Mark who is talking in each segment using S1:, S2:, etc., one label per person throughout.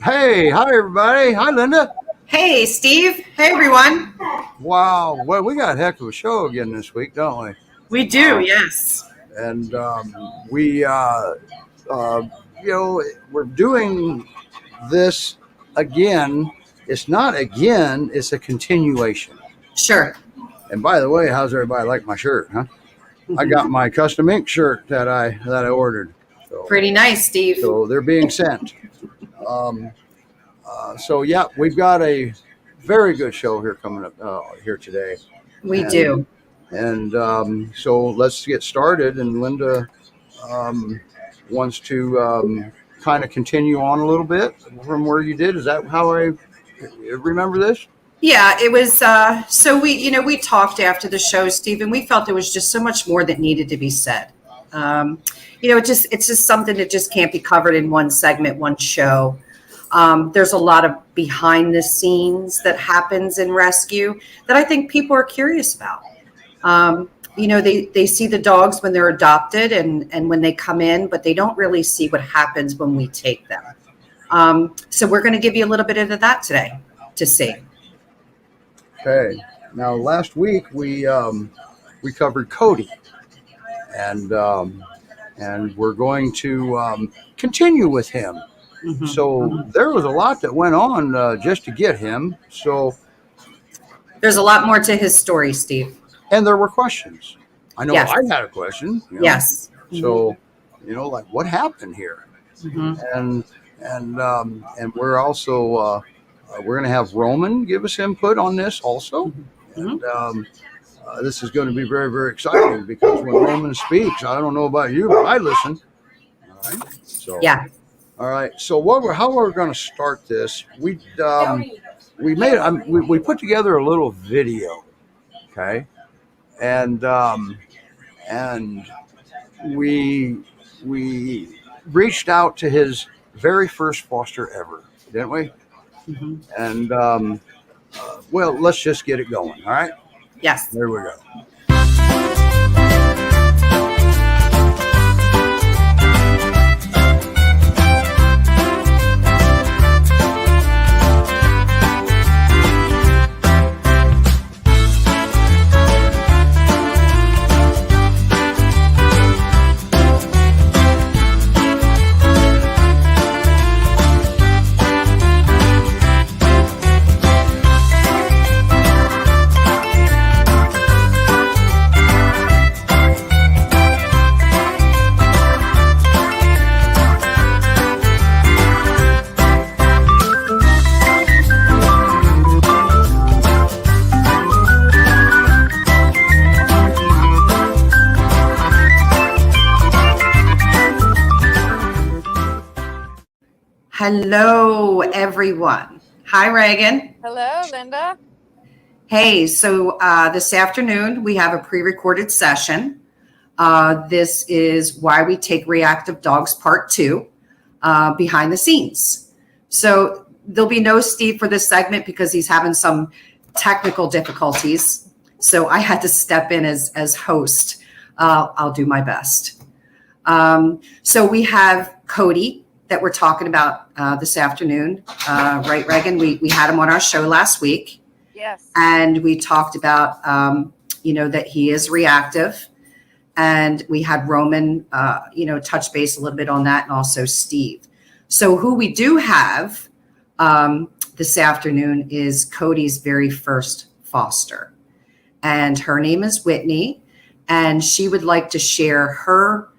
S1: Hey, hi everybody. Hi Linda.
S2: Hey, Steve. Hey, everyone.
S1: Wow. Well, we got a heck of a show again this week, don't we?
S2: We do,
S1: Uh,
S2: yes.
S1: and we, uh, we're doing this again. It's not again. It's a continuation.
S2: Sure.
S1: And by the way, how's everybody like my shirt? Huh? I got my custom ink shirt that I ordered. So
S2: Pretty nice, Steve.
S1: so they're being sent. Um, so yeah, we've got a very good show here coming up here today.
S2: We
S1: And
S2: do.
S1: so let's get started. And Linda wants to kind of continue on a little bit from where you did. Is that how I remember this?
S2: Yeah, it was. So we talked after the show, Steve, and we felt there was just so much more that needed to be said. Um, it's just something that just can't be covered in one segment, one show. There's a lot of behind the scenes that happens in rescue that I think people are curious about. They see the dogs when they're adopted and when they come in, but they don't really see what happens when we take them. So we're going to give you a little bit of that today to see.
S1: Okay. Now, last week we covered Kody, and we're going to continue with him. So there was a lot that went on just to get him. So
S2: There's a lot more to his story, Steve.
S1: and there were questions. I know
S2: Yes.
S1: I had a question.
S2: Yes.
S1: So like what happened here?
S2: Mhm.
S1: And we're also we're going to have Roman give us input on this also. And this is going to be very, very exciting because when Roman speaks, I don't know about you, but I listen. All right. So
S2: Yeah.
S1: all right. So how we're going to start this? We put together a little video. Okay. And we reached out to his very first foster ever, didn't we?
S2: Mhm.
S1: And well, let's just get it going. All right.
S2: Yes.
S1: There we go.
S2: Hello, everyone. Hi, Regan.
S3: Hello, Linda.
S2: Hey, so this afternoon we have a pre-recorded session. This is why we take reactive dogs part 2, behind the scenes. So there'll be no Steve for this segment because he's having some technical difficulties. So I had to step in as host. I'll do my best. So we have Kody that we're talking about this afternoon. Right, Regan? We had him on our show last week.
S3: Yes.
S2: And we talked about, that he is reactive. And we had Roman, touch base a little bit on that, and also Steve. So who we do have this afternoon is Kody's very first foster. And her name is Whitney. And she would like to share her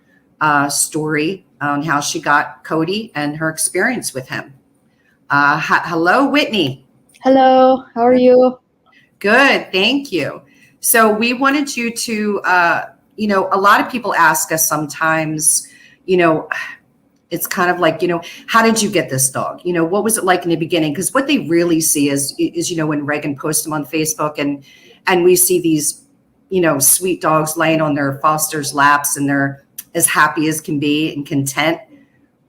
S2: story on how she got Kody and her experience with him. Hello, Whitney.
S4: Hello, how are you?
S2: Good, thank you. So we wanted you to, a lot of people ask us sometimes, it's kind of like, how did you get this dog? What was it like in the beginning? Because what they really see is when Regan posts them on Facebook and we see these, sweet dogs laying on their foster's laps and they're as happy as can be and content.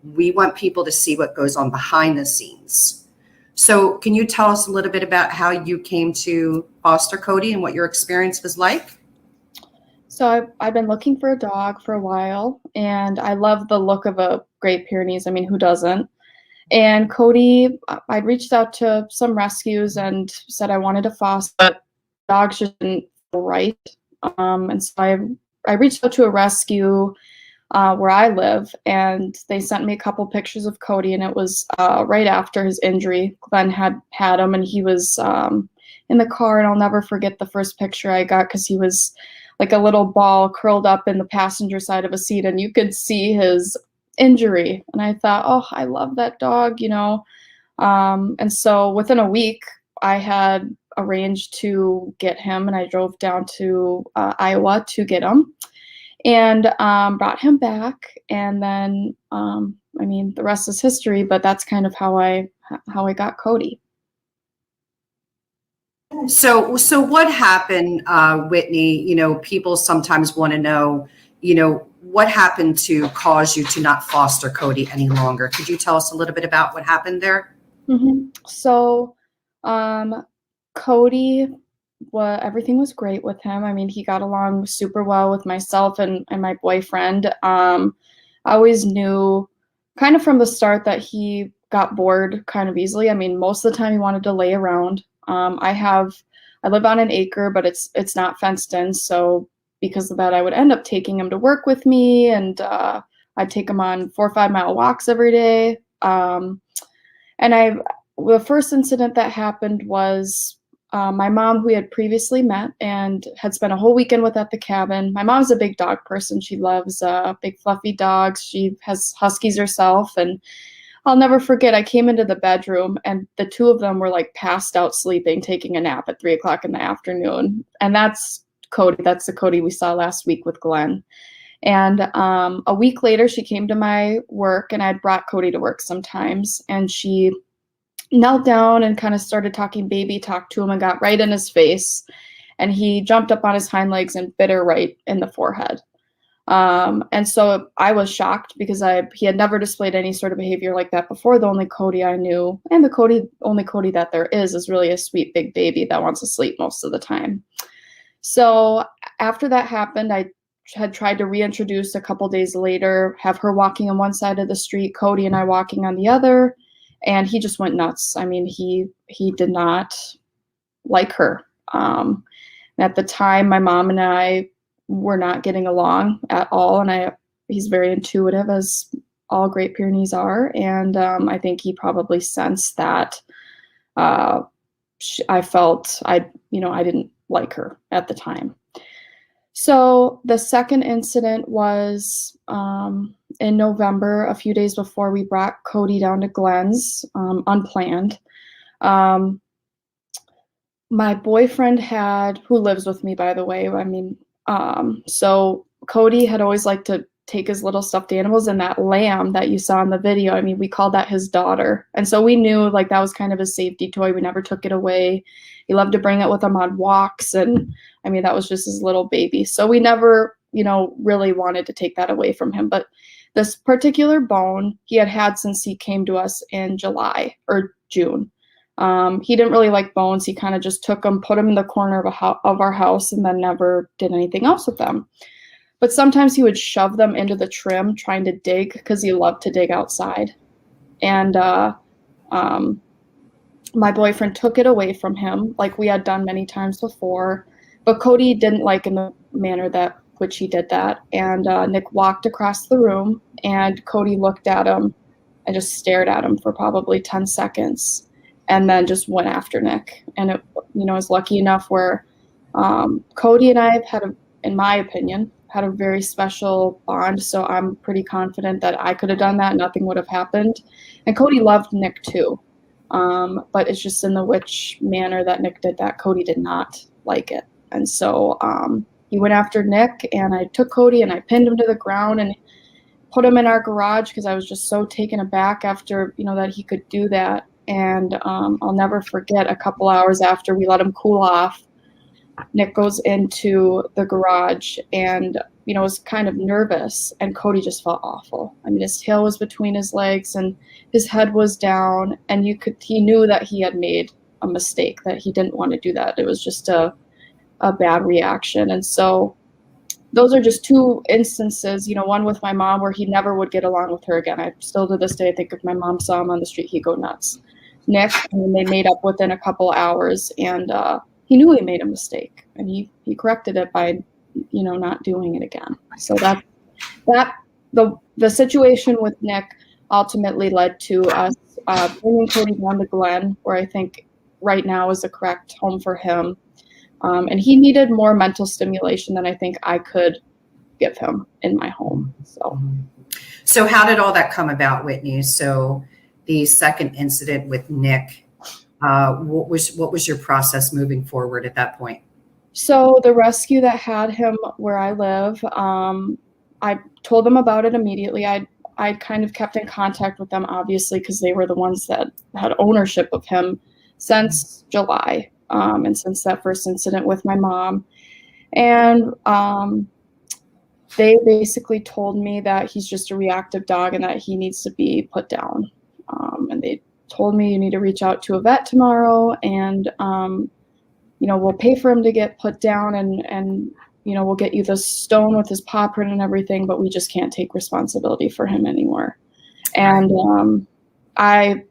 S2: We want people to see what goes on behind the scenes. So can you tell us a little bit about how you came to foster Kody and what your experience was like?
S4: So I've been looking for a dog for a while, and I love the look of a Great Pyrenees. I mean, who doesn't? And Kody, I'd reached out to some rescues and said I wanted to foster, but dogs just didn't feel right. And so I reached out to a rescue where I live, and they sent me a couple pictures of Kody, and it was right after his injury. Glenn had him, and he was in the car, and I'll never forget the first picture I got because he was like a little ball curled up in the passenger side of a seat, and you could see his injury. And I thought, oh, I love that dog, you know. And so within a week, I had arranged to get him, and I drove down to Iowa to get him, and brought him back. And then, I mean, the rest is history, but that's kind of how I got Kody.
S2: So what happened, Whitney? You know, people sometimes want to know, you know, what happened to cause you to not foster Kody any longer? Could you tell us a little bit about what happened there?
S4: Mm-hmm. So, Kody, everything was great with him. I mean, he got along super well with myself and my boyfriend. I always knew kind of from the start that he got bored kind of easily. I mean, most of the time he wanted to lay around. I live on an acre, but it's not fenced in. So because of that, I would end up taking him to work with me, and I'd take him on 4 or 5 mile walks every day. And the first incident that happened was my mom, who we had previously met and had spent a whole weekend with at the cabin. My mom's a big dog person. She loves big fluffy dogs. She has huskies herself, and I'll never forget, I came into the bedroom and the two of them were like passed out sleeping, taking a nap at 3 o'clock in the afternoon. And that's Kody. That's the Kody we saw last week with Glenn. And a week later, she came to my work, and I'd brought Kody to work sometimes. And she knelt down and kind of started talking baby talk to him and got right in his face. And he jumped up on his hind legs and bit her right in the forehead. And so I was shocked because he had never displayed any sort of behavior like that before. The only Kody I knew, and the only Kody that there is really a sweet big baby that wants to sleep most of the time. So after that happened, I had tried to reintroduce a couple days later, have her walking on one side of the street, Kody and I walking on the other, and he just went nuts. I mean, he did not like her. At the time, my mom and I were not getting along at all, and he's very intuitive, as all Great Pyrenees are, and I think he probably sensed that I felt I didn't like her at the time. So the second incident was in November, a few days before we brought Kody down to Glenn's, unplanned. My boyfriend who lives with me, by the way, I mean, so Kody had always liked to take his little stuffed animals, and that lamb that you saw in the video, I mean, we called that his daughter. And so we knew like that was kind of a safety toy. We never took it away. He loved to bring it with him on walks. And I mean, that was just his little baby. So we never, really wanted to take that away from him. But this particular bone he had since he came to us in July or June. He didn't really like bones. He kind of just took them, put them in the corner of our house, and then never did anything else with them. But sometimes he would shove them into the trim trying to dig because he loved to dig outside. And my boyfriend took it away from him like we had done many times before. But Kody didn't like in the manner which he did that. And Nick walked across the room, and Kody looked at him and just stared at him for probably 10 seconds. And then just went after Nick. And it, was lucky enough where Kody and I have in my opinion, had a very special bond. So I'm pretty confident that I could have done that. Nothing would have happened. And Kody loved Nick too. But it's just in the which manner that Nick did that, Kody did not like it. And so he went after Nick, and I took Kody and I pinned him to the ground and put him in our garage because I was just so taken aback after, that he could do that. And I'll never forget, a couple hours after we let him cool off, Nick goes into the garage and, was kind of nervous, and Kody just felt awful. I mean, his tail was between his legs and his head was down, and he knew that he had made a mistake, that he didn't want to do that. It was just a bad reaction. And so those are just two instances, one with my mom where he never would get along with her again. I still to this day think if my mom saw him on the street, he'd go nuts. Nick, and they made up within a couple hours, and he knew he made a mistake, and he corrected it by, not doing it again. So the situation with Nick ultimately led to us bringing Kody down to Glen, where I think right now is the correct home for him. And he needed more mental stimulation than I think I could give him in my home.
S2: So how did all that come about, Whitney? So the second incident with Nick, what was your process moving forward at that point?
S4: So the rescue that had him where I live, I told them about it immediately. I kind of kept in contact with them, obviously, because they were the ones that had ownership of him since July. And since that first incident with my mom. And they basically told me that he's just a reactive dog and that he needs to be put down. And they told me, you need to reach out to a vet tomorrow, and we'll pay for him to get put down, and we'll get you the stone with his paw print and everything, but we just can't take responsibility for him anymore. And I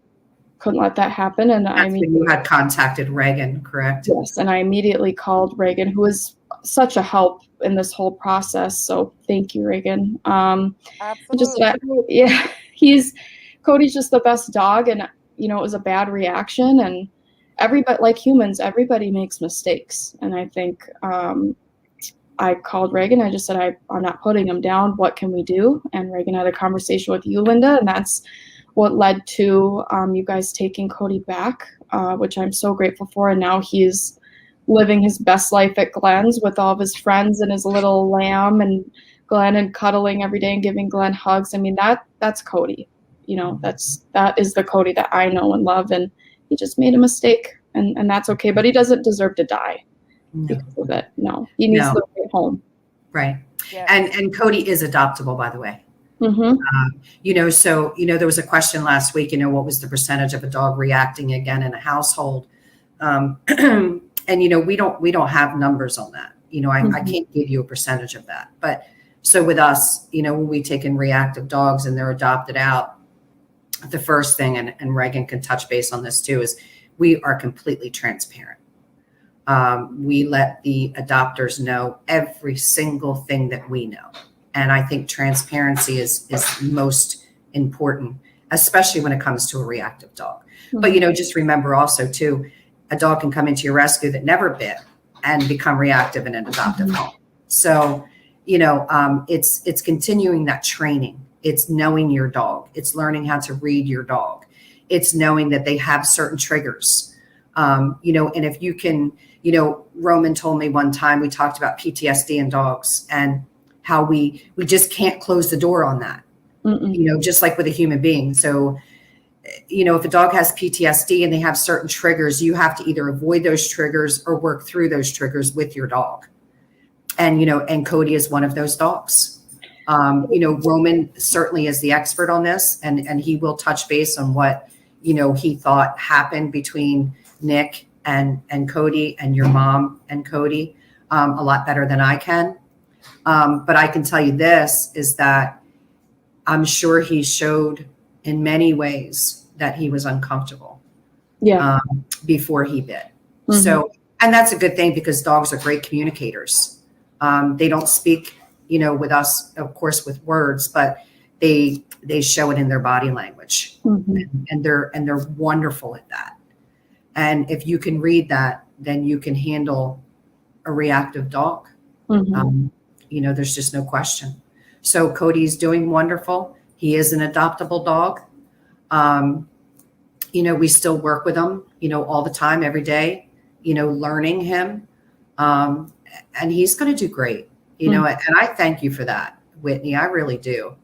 S4: couldn't let that happen. And
S2: you had contacted Regan, correct?
S4: Yes, and I immediately called Regan, who was such a help in this whole process. So thank you, Regan.
S3: Absolutely.
S4: Kody's just the best dog, and it was a bad reaction. And everybody, like humans, everybody makes mistakes. And I think I called Regan. I just said, I'm not putting him down. What can we do? And Regan had a conversation with you, Linda, and that's what led to you guys taking Kody back, which I'm so grateful for. And now he's living his best life at Glen's with all of his friends and his little lamb and Glenn, and cuddling every day and giving Glenn hugs. I mean, that's Kody. That is the Kody that I know and love. And he just made a mistake, and that's okay. But he doesn't deserve to die because of it. No, he needs to live at home.
S2: Right.
S3: Yes.
S2: And Kody is adoptable, by the way.
S4: Mm-hmm.
S2: So there was a question last week, what was the percentage of a dog reacting again in a household? And we don't have numbers on that. I can't give you a percentage of that. But so with us, when we take in reactive dogs and they're adopted out, the first thing, and Regan can touch base on this too, is we are completely transparent. We let the adopters know every single thing that we know. And I think transparency is most important, especially when it comes to a reactive dog. Mm-hmm. But, just remember also, too, a dog can come into your rescue that never bit and become reactive in an adoptive home. So, it's continuing that training. It's knowing your dog. It's learning how to read your dog. It's knowing that they have certain triggers. And if you can, Roman told me one time, we talked about PTSD in dogs and how we just can't close the door on that, just like with a human being. So, if a dog has PTSD and they have certain triggers, you have to either avoid those triggers or work through those triggers with your dog. And, and Kody is one of those dogs. Roman certainly is the expert on this, and he will touch base on what, he thought happened between Nick and Kody and your mom and Kody a lot better than I can. But I can tell you this, is that I'm sure he showed in many ways that he was uncomfortable before he bit. Mm-hmm. So, and that's a good thing, because dogs are great communicators. They don't speak, with us, of course, with words, but they show it in their body language. Mm-hmm. and they're wonderful at that. And if you can read that, then you can handle a reactive dog. Mm-hmm. There's just no question. So Kody's doing wonderful. He is an adoptable dog. We still work with him, all the time, every day, learning him. And he's going to do great, and I thank you for that, Whitney. I really do.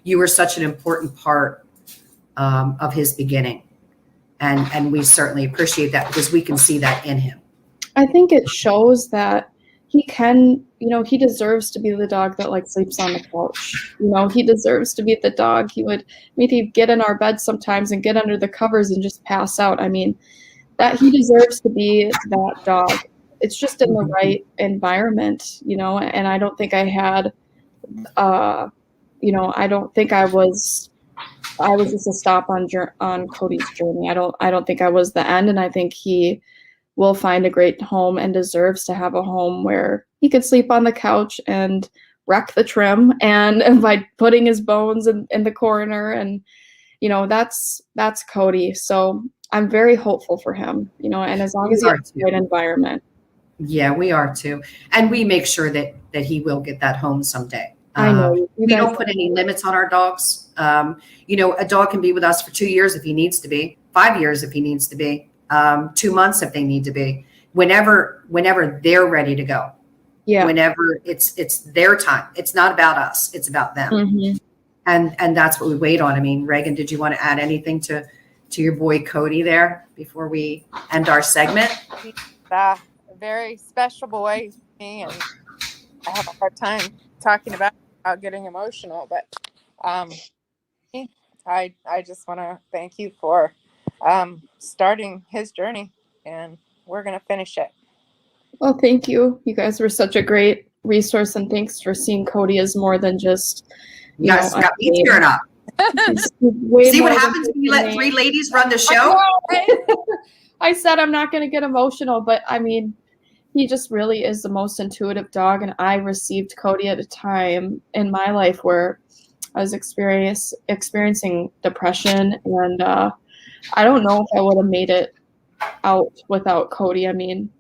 S2: You were such an important part of his beginning. And we certainly appreciate that, because we can see that in him.
S4: I think it shows that he can, he deserves to be the dog that sleeps on the couch. He deserves to be the dog. He'd get in our bed sometimes and get under the covers and just pass out. I mean, that he deserves to be that dog. it's just in the right environment, you know, and I don't think I had, you know, I don't think I was just a stop on Kody's journey. I don't think I was the end, and I think he will find a great home and deserves to have a home where he could sleep on the couch and wreck the trim, and by putting his bones in the corner, and you know, that's Kody. So I'm very hopeful for him, you know, and as long as he has a great environment.
S2: Yeah, we are too. And we make sure that he will get that home someday.
S4: I know.
S2: We don't put any limits on our dogs. You know, a dog can be with us for 2 years if he needs to be, 5 years if he needs to be, 2 months if they need to be, whenever they're ready to go.
S4: Yeah.
S2: Whenever it's their time. It's not about us. It's about them.
S4: Mm-hmm.
S2: And that's what we wait on. I mean, Regan, did you want to add anything to your boy Kody there before we end our segment?
S3: A very special boy to me, and I have a hard time talking about getting emotional, but I just want to thank you for starting his journey, and we're going to finish it.
S4: Well, thank you. You guys were such a great resource, and thanks for seeing Kody as more than just, you
S2: guys
S4: know,
S2: got me tearing up. See what happens when you let 3 ladies run the show?
S4: I said I'm not going to get emotional, but I mean, he just really is the most intuitive dog, and I received Kody at a time in my life where I was experiencing depression, and I don't know if I would have made it out without Kody. I mean,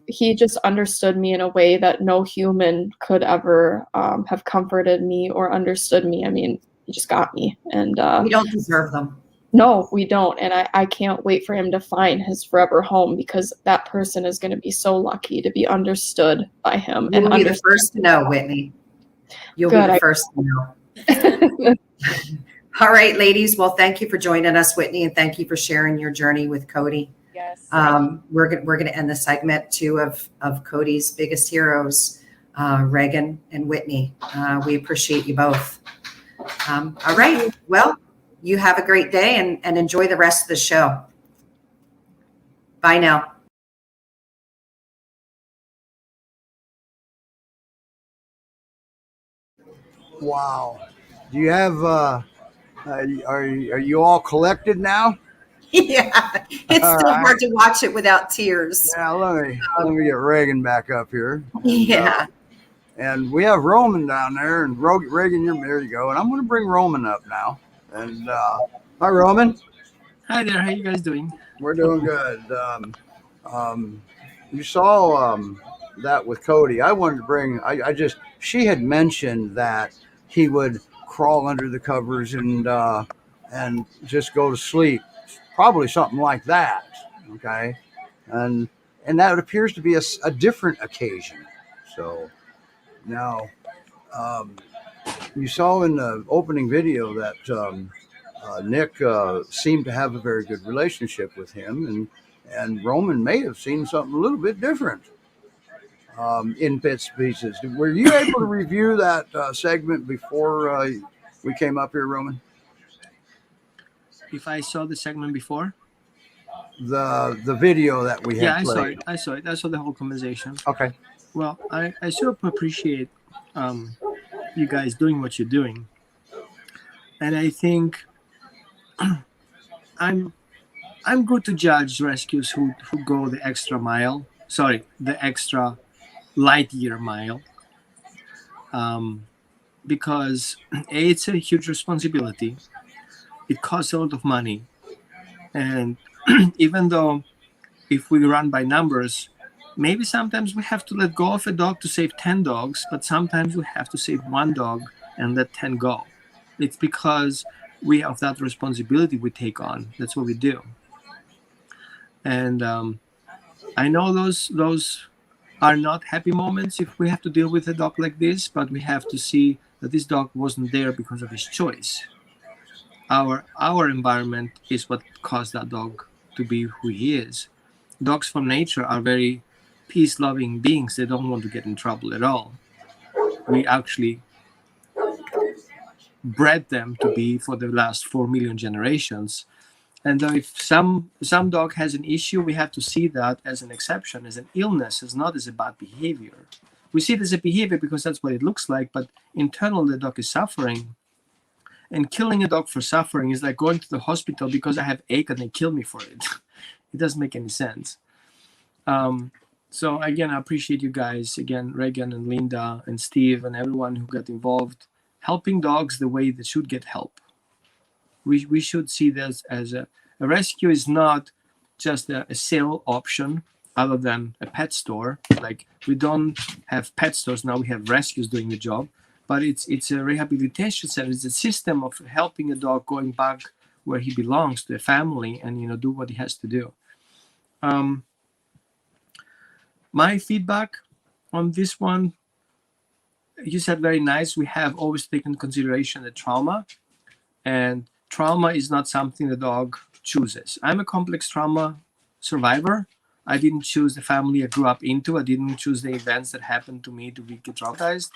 S4: he just understood me in a way that no human could ever have comforted me or understood me. I mean, he just got me, and
S2: we don't deserve them.
S4: No, we don't. And I can't wait for him to find his forever home, because that person is going to be so lucky to be understood by him.
S2: You'll be the first to know, Whitney. You'll be the first to know. All right, ladies. Well, thank you for joining us, Whitney, and thank you for sharing your journey with Kody.
S3: Yes.
S2: We're going to end the segment 2 of Kody's biggest heroes, Regan and Whitney. We appreciate you both. All right. Well, you have a great day and enjoy the rest of the show. Bye now.
S1: Wow. Do you have, are you all collected now?
S2: Yeah, it's
S1: all
S2: still
S1: right.
S2: hard to watch it without tears.
S1: Yeah, let me get Regan back up here.
S2: Yeah.
S1: And we have Roman down there, and Regan, there you go. And I'm going to bring Roman up now. And hi, Roman.
S5: Hi there. How you guys doing?
S1: We're doing good. You saw that with Kody. I wanted to bring. She had mentioned that he would crawl under the covers and just go to sleep, probably something like that. Okay, and that appears to be a different occasion. So now. You saw in the opening video that Nick seemed to have a very good relationship with him, and Roman may have seen something a little bit different in bits and pieces. Were you able to review that segment before we came up here, Roman?
S5: If I saw the segment before?
S1: The video that we had played.
S5: I saw it. I saw the whole conversation.
S1: Okay.
S5: Well, I sort of appreciate you guys doing what you're doing, and I think I'm good to judge rescues who go the extra mile. Sorry, the extra light year mile, because it's a huge responsibility. It costs a lot of money, and even though if we run by numbers, maybe sometimes we have to let go of a dog to save 10 dogs, but sometimes we have to save 1 dog and let 10 go. It's because we have that responsibility we take on. That's what we do. And I know those are not happy moments if we have to deal with a dog like this, but we have to see that this dog wasn't there because of his choice. Our environment is what caused that dog to be who he is. Dogs from nature are very peace-loving beings. They don't want to get in trouble at all. We actually bred them to be for the last 4 million generations, And though if some dog has an issue, we have to see that as an exception, as an illness, as not as a bad behavior. We see it as a behavior because that's what it looks like, but internally the dog is suffering. And killing a dog for suffering is like going to the hospital because I have ache and they kill me for it. It doesn't make any sense. So again, I appreciate you guys, again, Regan and Linda and Steve and everyone who got involved, helping dogs the way they should get help. We should see this as a rescue is not just a sale option other than a pet store. Like we don't have pet stores now, we have rescues doing the job, but it's a rehabilitation center. It's a system of helping a dog going back where he belongs to a family and do what he has to do. My feedback on this one, you said very nice. We have always taken into consideration the trauma, and trauma is not something the dog chooses. I'm a complex trauma survivor. I didn't choose the family I grew up into. I didn't choose the events that happened to me to be traumatized,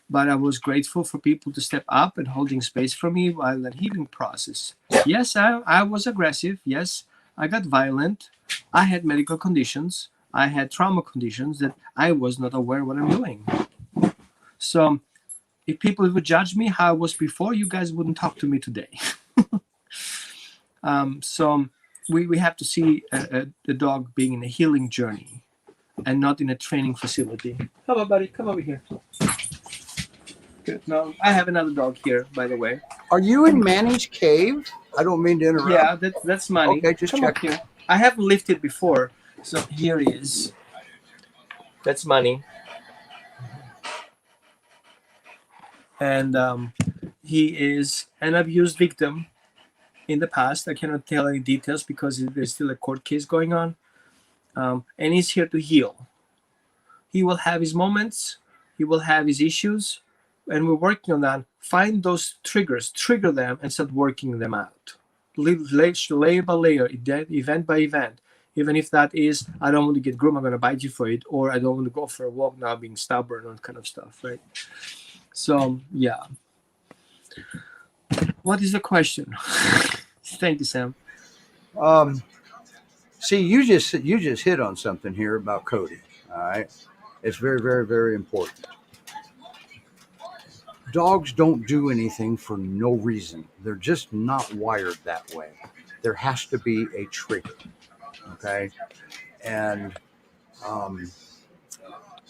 S5: but I was grateful for people to step up and holding space for me while the healing process. Yes, I was aggressive. Yes, I got violent. I had medical conditions. I had trauma conditions that I was not aware what I'm doing. So if people would judge me how I was before, you guys wouldn't talk to me today. So we have to see the dog being in a healing journey and not in a training facility. Come on, buddy. Come over here. Good. Now, I have another dog here, by the way.
S1: Are you in Manny's cave? I don't mean to interrupt.
S5: Yeah, that's Manny.
S1: Okay, just
S5: Come
S1: check
S5: up here. I haven't lifted before, so here he is. That's Manny. And he is an abused victim in the past. I cannot tell any details because there's still a court case going on. And he's here to heal. He will have his moments. He will have his issues. And we're working on that. Find those triggers, trigger them, and start working them out. Layer by layer, event by event. Even if that is, I don't want to get groomed, I'm going to bite you for it. Or I don't want to go for a walk now, being stubborn, and kind of stuff, right? So, yeah. What is the question? Thank you, Sam.
S1: See, you just hit on something here about Kody. All right, it's very, very, very important. Dogs don't do anything for no reason. They're just not wired that way. There has to be a trigger. Okay, and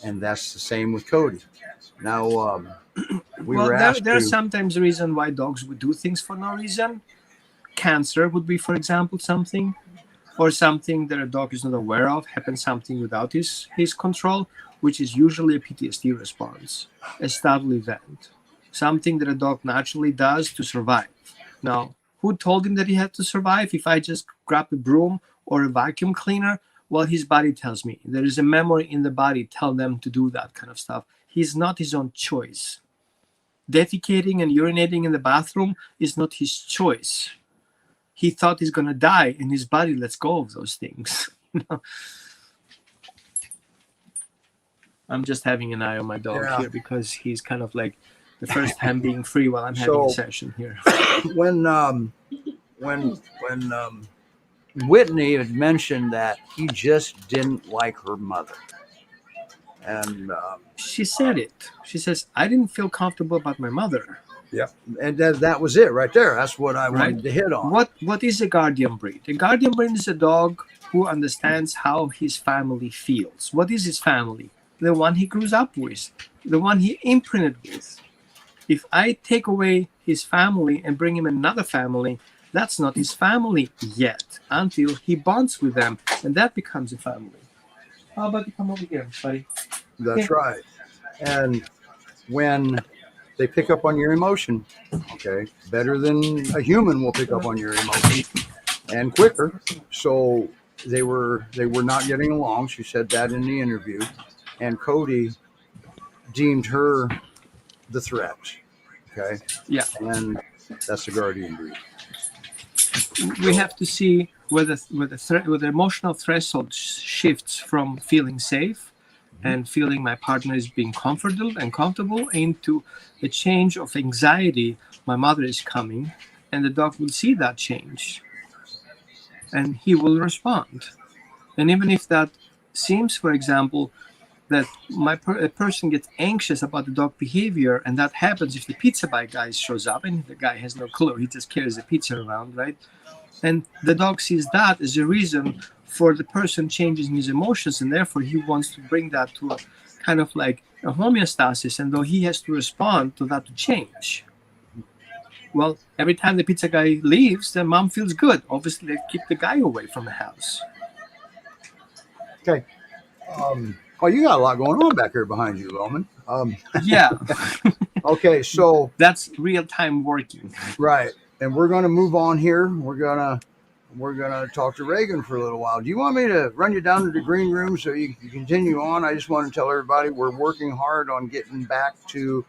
S1: that's the same with Kody. Now,
S5: there are sometimes reasons why dogs would do things for no reason. Cancer would be, for example, something, or something that a dog is not aware of, happens something without his control, which is usually a PTSD response, a startle event, something that a dog naturally does to survive. Now, who told him that he had to survive? If I just grab a broom or a vacuum cleaner, well, his body tells me. There is a memory in the body tell them to do that kind of stuff. He's not his own choice. Defecating and urinating in the bathroom is not his choice. He thought he's going to die, and his body lets go of those things. I'm just having an eye on my dog here because he's kind of like the first time being free while I'm having a session here.
S1: When Whitney had mentioned that he just didn't like her mother, and
S5: she said it. She says, "I didn't feel comfortable about my mother."
S1: Yeah, and that was it right there. That's what I wanted to hit on.
S5: What is a guardian breed? A guardian breed is a dog who understands how his family feels. What is his family? The one he grew up with, the one he imprinted with. If I take away his family and bring him another family, that's not his family yet until he bonds with them, and that becomes a family. How about you come over here, buddy?
S1: That's right. And when they pick up on your emotion, okay, better than a human will pick up on your emotion, and quicker. So they were not getting along. She said that in the interview, and Kody deemed her the threat. Okay.
S5: Yeah.
S1: And that's the guardian breed.
S5: We have to see whether the emotional threshold shifts from feeling safe and feeling my partner is being comfortable and comfortable into a change of anxiety. My mother is coming, and the dog will see that change. and he will respond. And even if that seems, for example, that a person gets anxious about the dog behavior, and that happens if the pizza guy shows up and the guy has no clue, he just carries the pizza around, right? And the dog sees that as a reason for the person changing his emotions, and therefore he wants to bring that to a kind of like a homeostasis, and though he has to respond to that to change. Well, every time the pizza guy leaves, the mom feels good. Obviously, they keep the guy away from the house.
S1: Okay. Well, you got a lot going on back here behind you, Roman.
S5: Yeah.
S1: Okay, so
S5: that's real-time working.
S1: Right, and we're going to move on here. We're gonna talk to Regan for a little while. Do you want me to run you down to the green room so you can continue on? I just want to tell everybody we're working hard on getting back to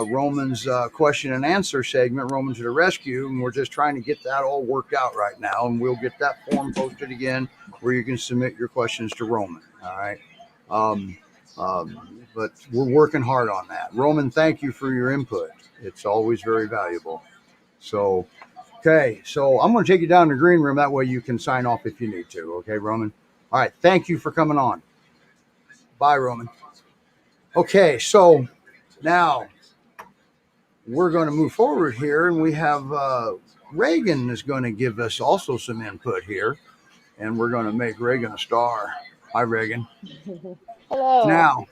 S1: Roman's question and answer segment, Roman to the rescue, and we're just trying to get that all worked out right now. And we'll get that form posted again where you can submit your questions to Roman. All right. But we're working hard on that. Roman, thank you for your input. It's always very valuable. So, okay, so I'm going to take you down to the green room. That way you can sign off if you need to. Okay, Roman? All right, thank you for coming on. Bye, Roman. Okay, so now we're going to move forward here, and we have Regan is going to give us also some input here, and we're going to make Regan a star. Hi, Regan.
S6: Hello.
S1: Now,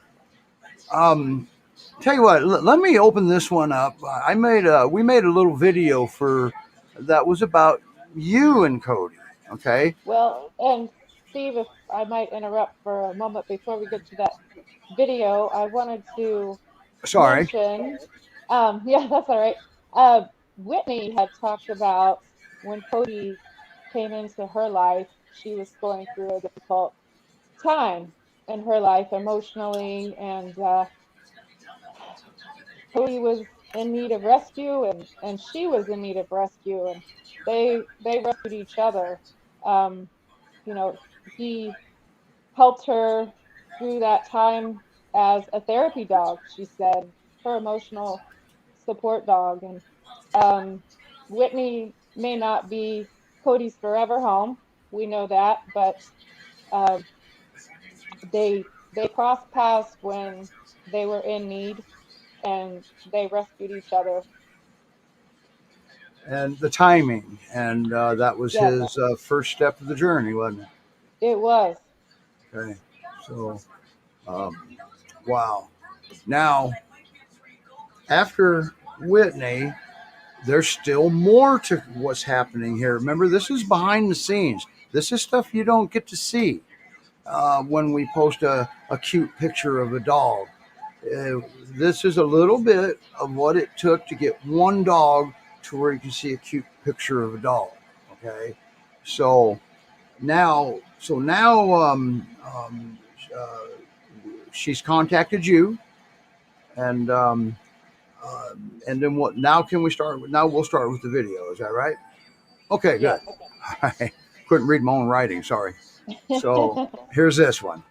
S1: tell you what, let me open this one up. We made a little video that was about you and Kody. Okay.
S6: Well, and Steve, if I might interrupt for a moment before we get to that video, I wanted to mention, yeah, that's all right. Whitney had talked about when Kody came into her life, she was going through a difficult time in her life emotionally, and Kody was in need of rescue, and she was in need of rescue, and they rescued each other. You know, he helped her through that time as a therapy dog, she said, her emotional support dog. And Whitney may not be Kody's forever home, we know that, but they crossed paths when they were in need, and they rescued each other.
S1: And the timing, and that was his first step of the journey, wasn't it?
S6: It was.
S1: Okay, so wow. Now, after Whitney, there's still more to what's happening here. Remember, this is behind the scenes. This is stuff you don't get to see when we post a cute picture of a dog. This is a little bit of what it took to get one dog to where you can see a cute picture of a dog. Okay, so now she's contacted you, and then what? Now can we start? Now we'll start with the video. Is that right? Okay, good.
S6: Yeah.
S1: I couldn't read my own writing. Sorry. So here's this one.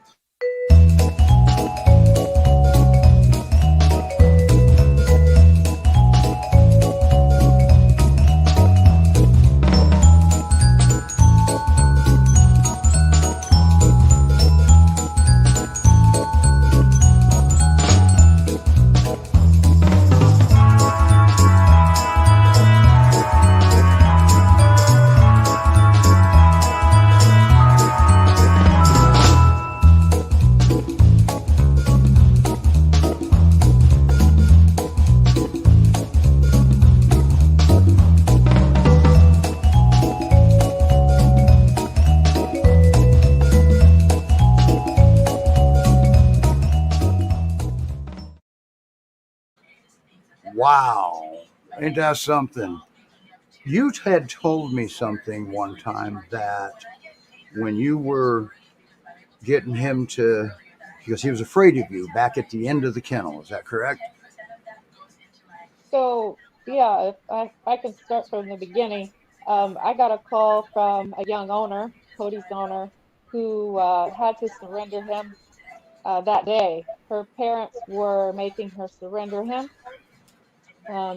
S1: Wow, ain't that something? You had told me something one time that when you were getting him to, because he was afraid of you back at the end of the kennel, is that correct?
S6: So, yeah, if I can start from the beginning. I got a call from a young owner, Kody's owner, who had to surrender him that day. Her parents were making her surrender him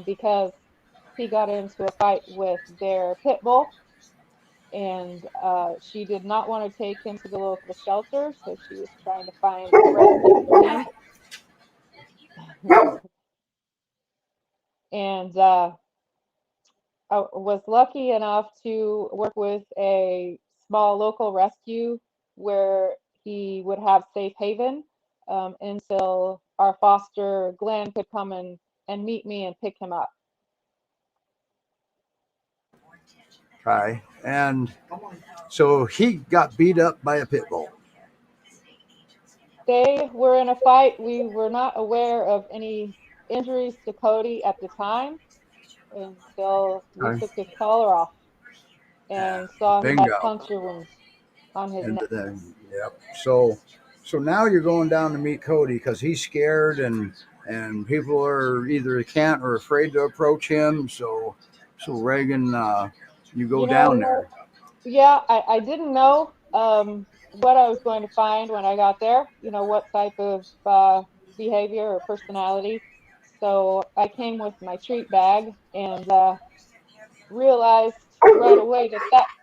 S6: because he got into a fight with their pit bull. and she did not want to take him to the local shelter, so she was trying to find a rescue for him. And I was lucky enough to work with a small local rescue where he would have safe haven until our foster Glenn could come and meet me and pick him up.
S1: Okay. And so he got beat up by a pit bull.
S6: They were in a fight. We were not aware of any injuries to Kody at the time until we
S1: Okay.
S6: took his collar off and saw he had
S1: Bingo.
S6: puncture wounds on his
S1: And
S6: neck.
S1: then, yep. So now you're going down to meet Kody because he's scared and people are either can't or afraid to approach him. So Regan, you go
S6: You
S1: down
S6: know,
S1: there.
S6: yeah, I didn't know what I was going to find when I got there, what type of behavior or personality. So I came with my treat bag and realized right away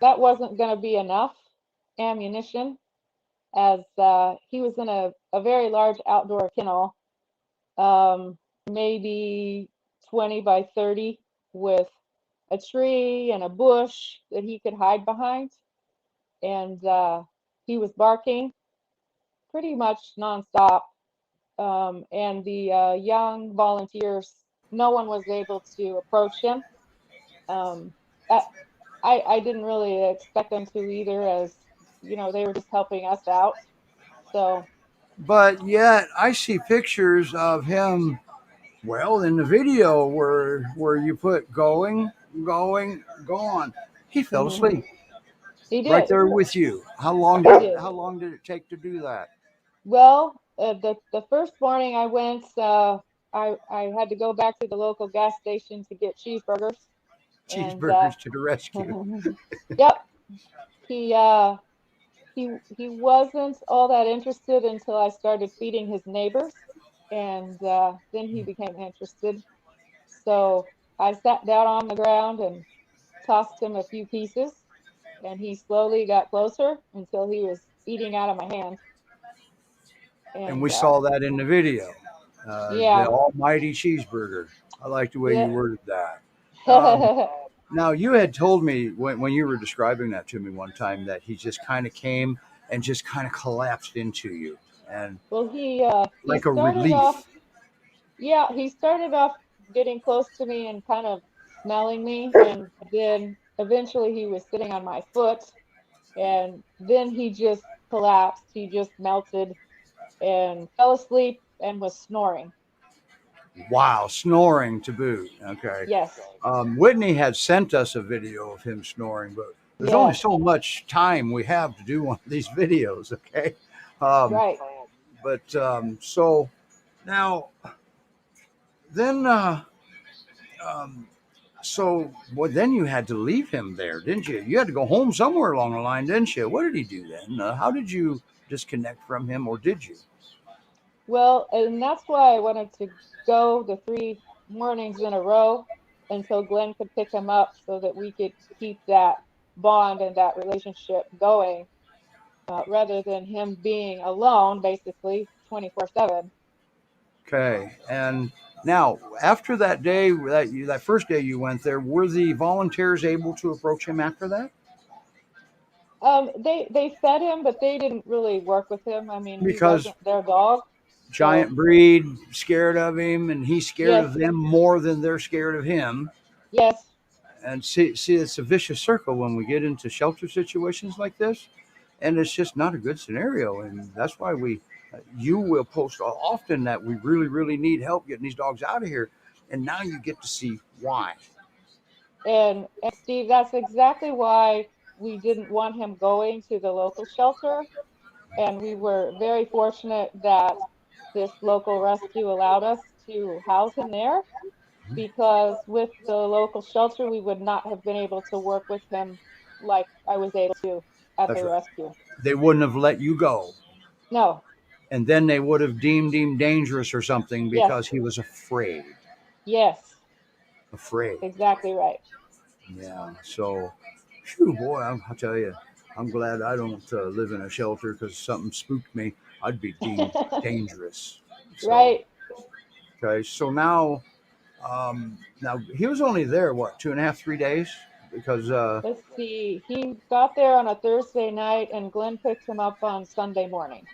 S6: that wasn't going to be enough ammunition, as he was in a very large outdoor kennel, maybe 20 by 30, with a tree and a bush that he could hide behind. And he was barking pretty much nonstop. And the young volunteers, no one was able to approach him. Um, I, I didn't really expect them to either, as they were just helping us out. So
S1: But yet I see pictures of him. Well, in the video where you put going, gone, he fell asleep
S6: he
S1: right
S6: did.
S1: there with you.
S6: He did.
S1: How long did it take to do that?
S6: Well, the first morning I went, I had to go back to the local gas station to get cheeseburgers, and
S1: Cheeseburgers to the rescue.
S6: yep, he he wasn't all that interested until I started feeding his neighbors, and then he became interested. So I sat down on the ground and tossed him a few pieces, and he slowly got closer until he was eating out of my hand.
S1: And
S6: And
S1: we saw that in the video. The
S6: yeah,
S1: almighty cheeseburger. I like the way you
S6: yeah.
S1: worded that. Um, Now, you had told me when you were describing that to me one time that he just kind of came and just kind of collapsed into you, and
S6: Well, he
S1: like a
S6: started off,
S1: relief.
S6: yeah, he started off getting close to me and kind of smelling me, and then eventually he was sitting on my foot, and then he just collapsed. He just melted and fell asleep and was snoring.
S1: Wow, snoring to boot. Okay.
S6: Yes,
S1: Whitney had sent us a video of him snoring, but there's only
S6: yes,
S1: so much time we have to do one of these videos. Okay. Um,
S6: right.
S1: but so now, then, um, so well, then you had to leave him there, didn't you? You had to go home somewhere along the line, didn't you? What did he do then? How did you disconnect from him, or did you?
S6: Well, and that's why I wanted to go the 3 mornings in a row until Glenn could pick him up so that we could keep that bond and that relationship going, rather than him being alone basically 24/7.
S1: Okay. And now, after that day, that first day you went there, were the volunteers able to approach him after that?
S6: They fed him, but they didn't really work with him. I mean, he
S1: Because
S6: wasn't their dog. So
S1: giant breed, scared of him, and he's scared
S6: yes,
S1: of them more than they're scared of him.
S6: yes,
S1: And see, it's a vicious circle when we get into shelter situations like this, and it's just not a good scenario. And that's why you will post often that we really, really need help getting these dogs out of here. And now you get to see why.
S6: and Steve, that's exactly why we didn't want him going to the local shelter. And we were very fortunate that this local rescue allowed us to house him there, because with the local shelter, we would not have been able to work with him like I was able to at
S1: That's
S6: the
S1: right.
S6: rescue.
S1: They wouldn't have let you go,
S6: No,
S1: and then they would have deemed him dangerous or something
S6: yes,
S1: because he was afraid.
S6: yes,
S1: Afraid.
S6: exactly right.
S1: Yeah. So, Phew, boy, I'll tell you, I'm glad I don't live in a shelter because something spooked me. I'd be deemed dangerous. So,
S6: Right.
S1: okay, so now he was only there what 2.5, 3 days because
S6: Let's see. He got there on a Thursday night, and Glenn picked him up on Sunday morning.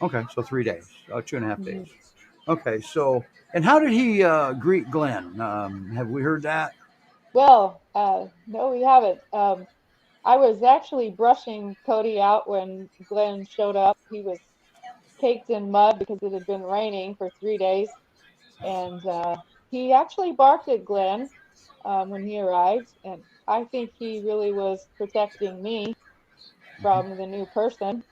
S1: okay, so 3 days, 2.5 days.
S6: Mhm.
S1: Okay, so and how did he greet Glenn? Have we heard that?
S6: Well, no, we haven't. I was actually brushing Kody out when Glenn showed up. He was caked in mud because it had been raining for 3 days, and he actually barked at Glenn when he arrived, and I think he really was protecting me from the new person.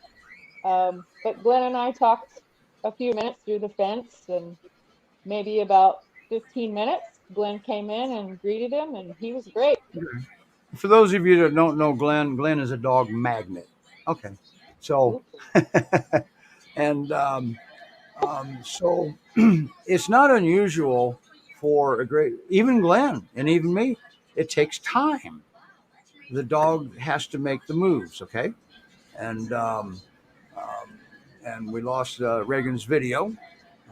S6: But Glenn and I talked a few minutes through the fence, and maybe about 15 minutes, Glenn came in and greeted him, and he was great.
S1: For those of you that don't know Glenn, Glenn is a dog magnet. Okay, so
S6: Ooh.
S1: and so it's not unusual for a great, even Glenn and even me. It takes time. The dog has to make the moves. Okay, and um, and we lost Regan's video.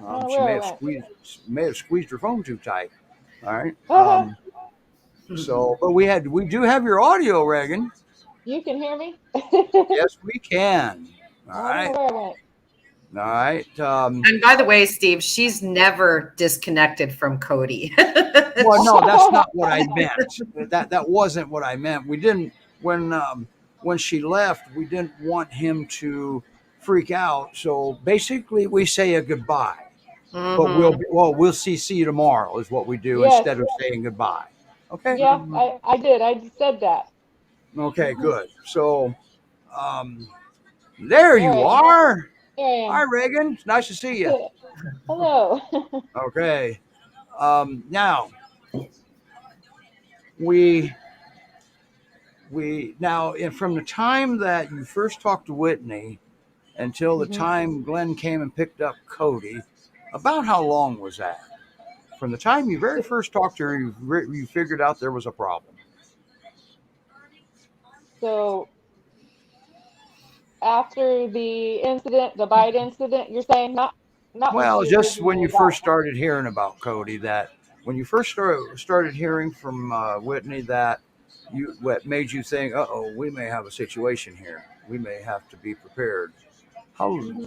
S6: Oh,
S1: She
S6: where it went.
S1: may have squeezed her phone too tight. All right. So, but we do have your audio, Regan.
S6: You can hear me?
S1: Yes, we can. All
S6: I don't know
S1: right.
S6: where it went.
S1: All right.
S2: And by the way, Steve, she's never disconnected from Kody.
S1: Well, no, that's not what I meant. That wasn't what I meant. We didn't when she left. We didn't want him to freak out. So basically, we say a goodbye. But
S2: Mhm.
S1: we'll see you tomorrow is what we do
S6: Yes.
S1: instead of saying goodbye. Okay.
S6: Yeah, I did. I just said that.
S1: Okay. Good. So um, there
S6: There I
S1: you
S6: am.
S1: are.
S6: There I
S1: Hi,
S6: am.
S1: Regan. It's nice to see you.
S6: Good. Hello.
S1: Okay. Now we now from the time that you first talked to Whitney until the
S6: Mhm.
S1: time Glenn came and picked up Kody, about how long was that? From the time you very
S6: So,
S1: first talked to her, you figured out there was a problem.
S6: so after the incident, the bite incident, you're saying not when
S1: Well,
S6: she
S1: just when
S6: originally
S1: you
S6: got
S1: first started hearing about Kody, that when you first started hearing from Whitney that what made you think, oh, we may have a situation here. We may have to be prepared. How?
S6: him.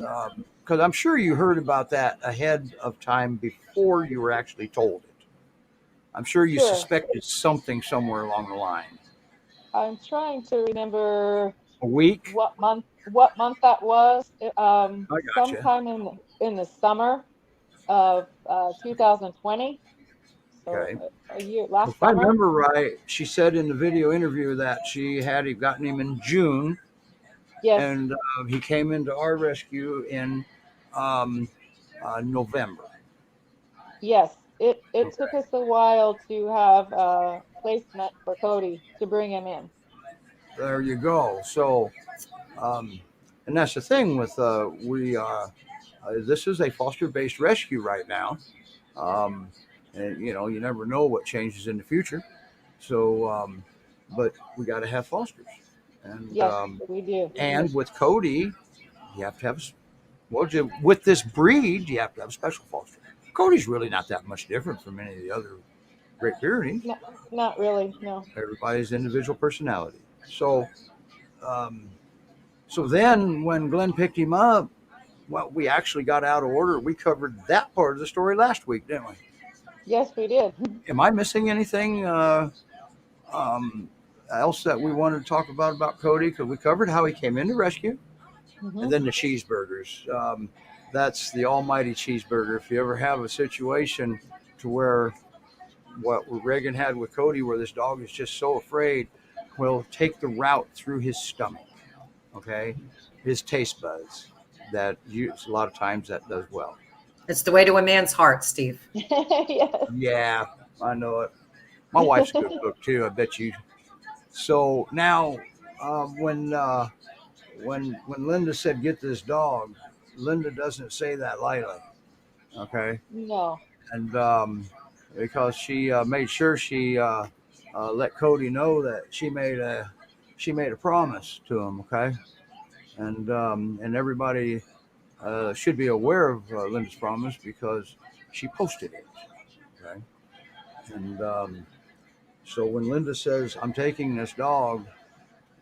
S1: Because I'm sure you heard about that ahead of time before you were actually told it. I'm sure you
S6: Sure.
S1: suspected something somewhere along the line.
S6: I'm trying to remember
S1: A week?
S6: what month that was.
S1: I gotcha.
S6: Sometime in the summer of 2020. So
S1: Okay.
S6: a year
S1: If
S6: last
S1: I
S6: summer.
S1: remember right, she said in the video interview that she had gotten him in June,
S6: Yes.
S1: and he came into our rescue in um, November.
S6: Yes. It took
S1: Okay.
S6: us a while to have placement for Kody to bring him in.
S1: There you go. So, and that's the thing with this is a foster-based rescue right now. Um, and you never know what changes in the future. So, but we got to have fosters, and
S6: Yes, we do.
S1: with Kody, you have to have with this breed, you have to have a special foster. Cody's really not that much different from any of the other Great Pyrenees.
S6: Not, not really. No.
S1: Everybody's individual personality. So, um, so then when Glenn picked him up, well, we actually got out of order. We covered that part of the story last week, didn't we?
S6: Yes, we did.
S1: Am I missing anything um, else that we wanted to talk about Kody? Because we covered how he came into rescue, and
S6: Hmm.
S1: then the cheeseburgers. That's the almighty cheeseburger. If you ever have a situation to where what Reagan had with Kody, where this dog is just so afraid, will take the route through his stomach, okay, his taste buds. That a lot of times that does well.
S2: It's the way to a man's heart, Steve.
S6: Yes.
S1: Yeah, I know it. My wife's a good cook too. I bet you. So now, when Linda said get this dog, Linda doesn't say that lightly, okay,
S6: No.
S1: and because she made sure she let Kody know that she made she made a promise to him. Okay, and everybody should be aware of Linda's promise because she posted it. Okay, and so when Linda says, "I'm taking this dog,"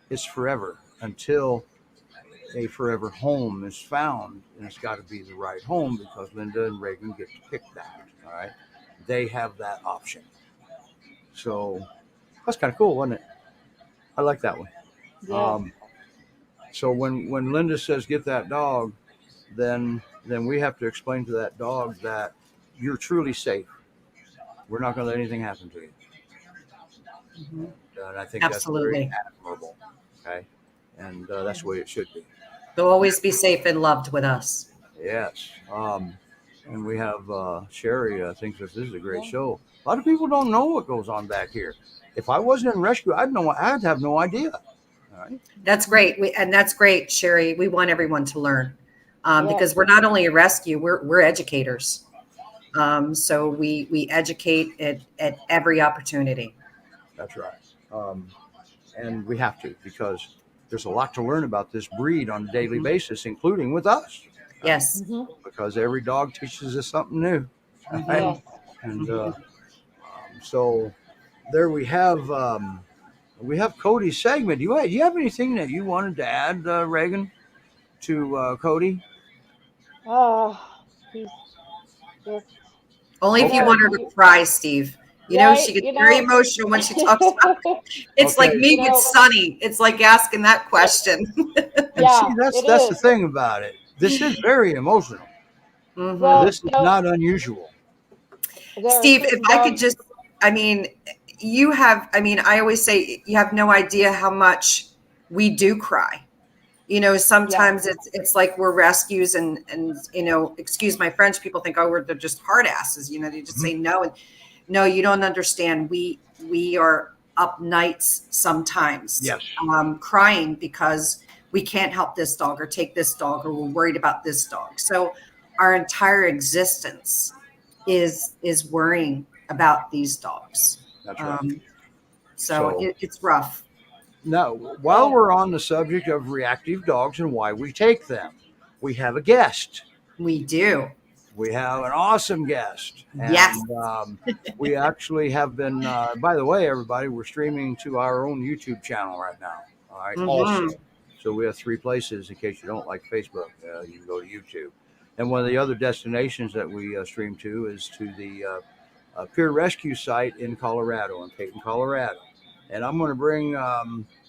S1: it's forever until a forever home is found, and it's got to be the right home because Linda and Regan get to pick that. All right, they have that option. So that's kind of cool, wasn't it? I like that one.
S6: Yes.
S1: So when Linda says get that dog, then we have to explain to that dog that you're truly safe. We're not going to let anything happen to you. And I think
S2: Absolutely.
S1: that's very admirable. Okay, and that's the way it should be.
S2: They'll always be safe and loved with us.
S1: Yes. And we have Sherry thinks this is a great show. A lot of people don't know what goes on back here. If I wasn't in rescue, I'd have no idea. All right.
S2: That's great. And that's great, Sherry. We want everyone to learn because we're not only a rescue, we're educators. So we educate at every opportunity.
S1: That's right. And we have to because there's a lot to learn about this breed on a daily basis, including with us.
S2: Yes.
S1: Because every dog teaches us something new.
S6: Yes.
S1: And so there we have Kody's segment. Do you have anything that you wanted to add, Regan, to Kody?
S6: He's just
S2: Only if you want her to cry, Steve. You know, she gets very emotional when she talks about it. It's like me with Sunny. It's like asking that question.
S1: And see, that's the thing about it. This is very emotional.
S6: Well,
S1: this is not unusual.
S2: Steve, if I could just, I mean, I always say you have no idea how much we do cry. You know, sometimes it's like we're rescues and you know, excuse my French, people think, oh, they're just hard asses. You know, they just say no. And no, you don't understand. We are up nights sometimes,
S1: yes,
S2: crying because we can't help this dog or take this dog or we're worried about this dog. So our entire existence is worrying about these dogs.
S1: That's right.
S2: So it's rough.
S1: Now, while we're on the subject of reactive dogs and why we take them, we have a guest.
S2: We do.
S1: We have an awesome guest. And,
S2: yes.
S1: We actually have been, by the way, everybody, we're streaming to our own YouTube channel right now. All right. Also. So we have 3 places in case you don't like Facebook. You can go to YouTube. And one of the other destinations that we stream to is to the PyRescue site in Colorado, in Peyton, Colorado. And I'm going to bring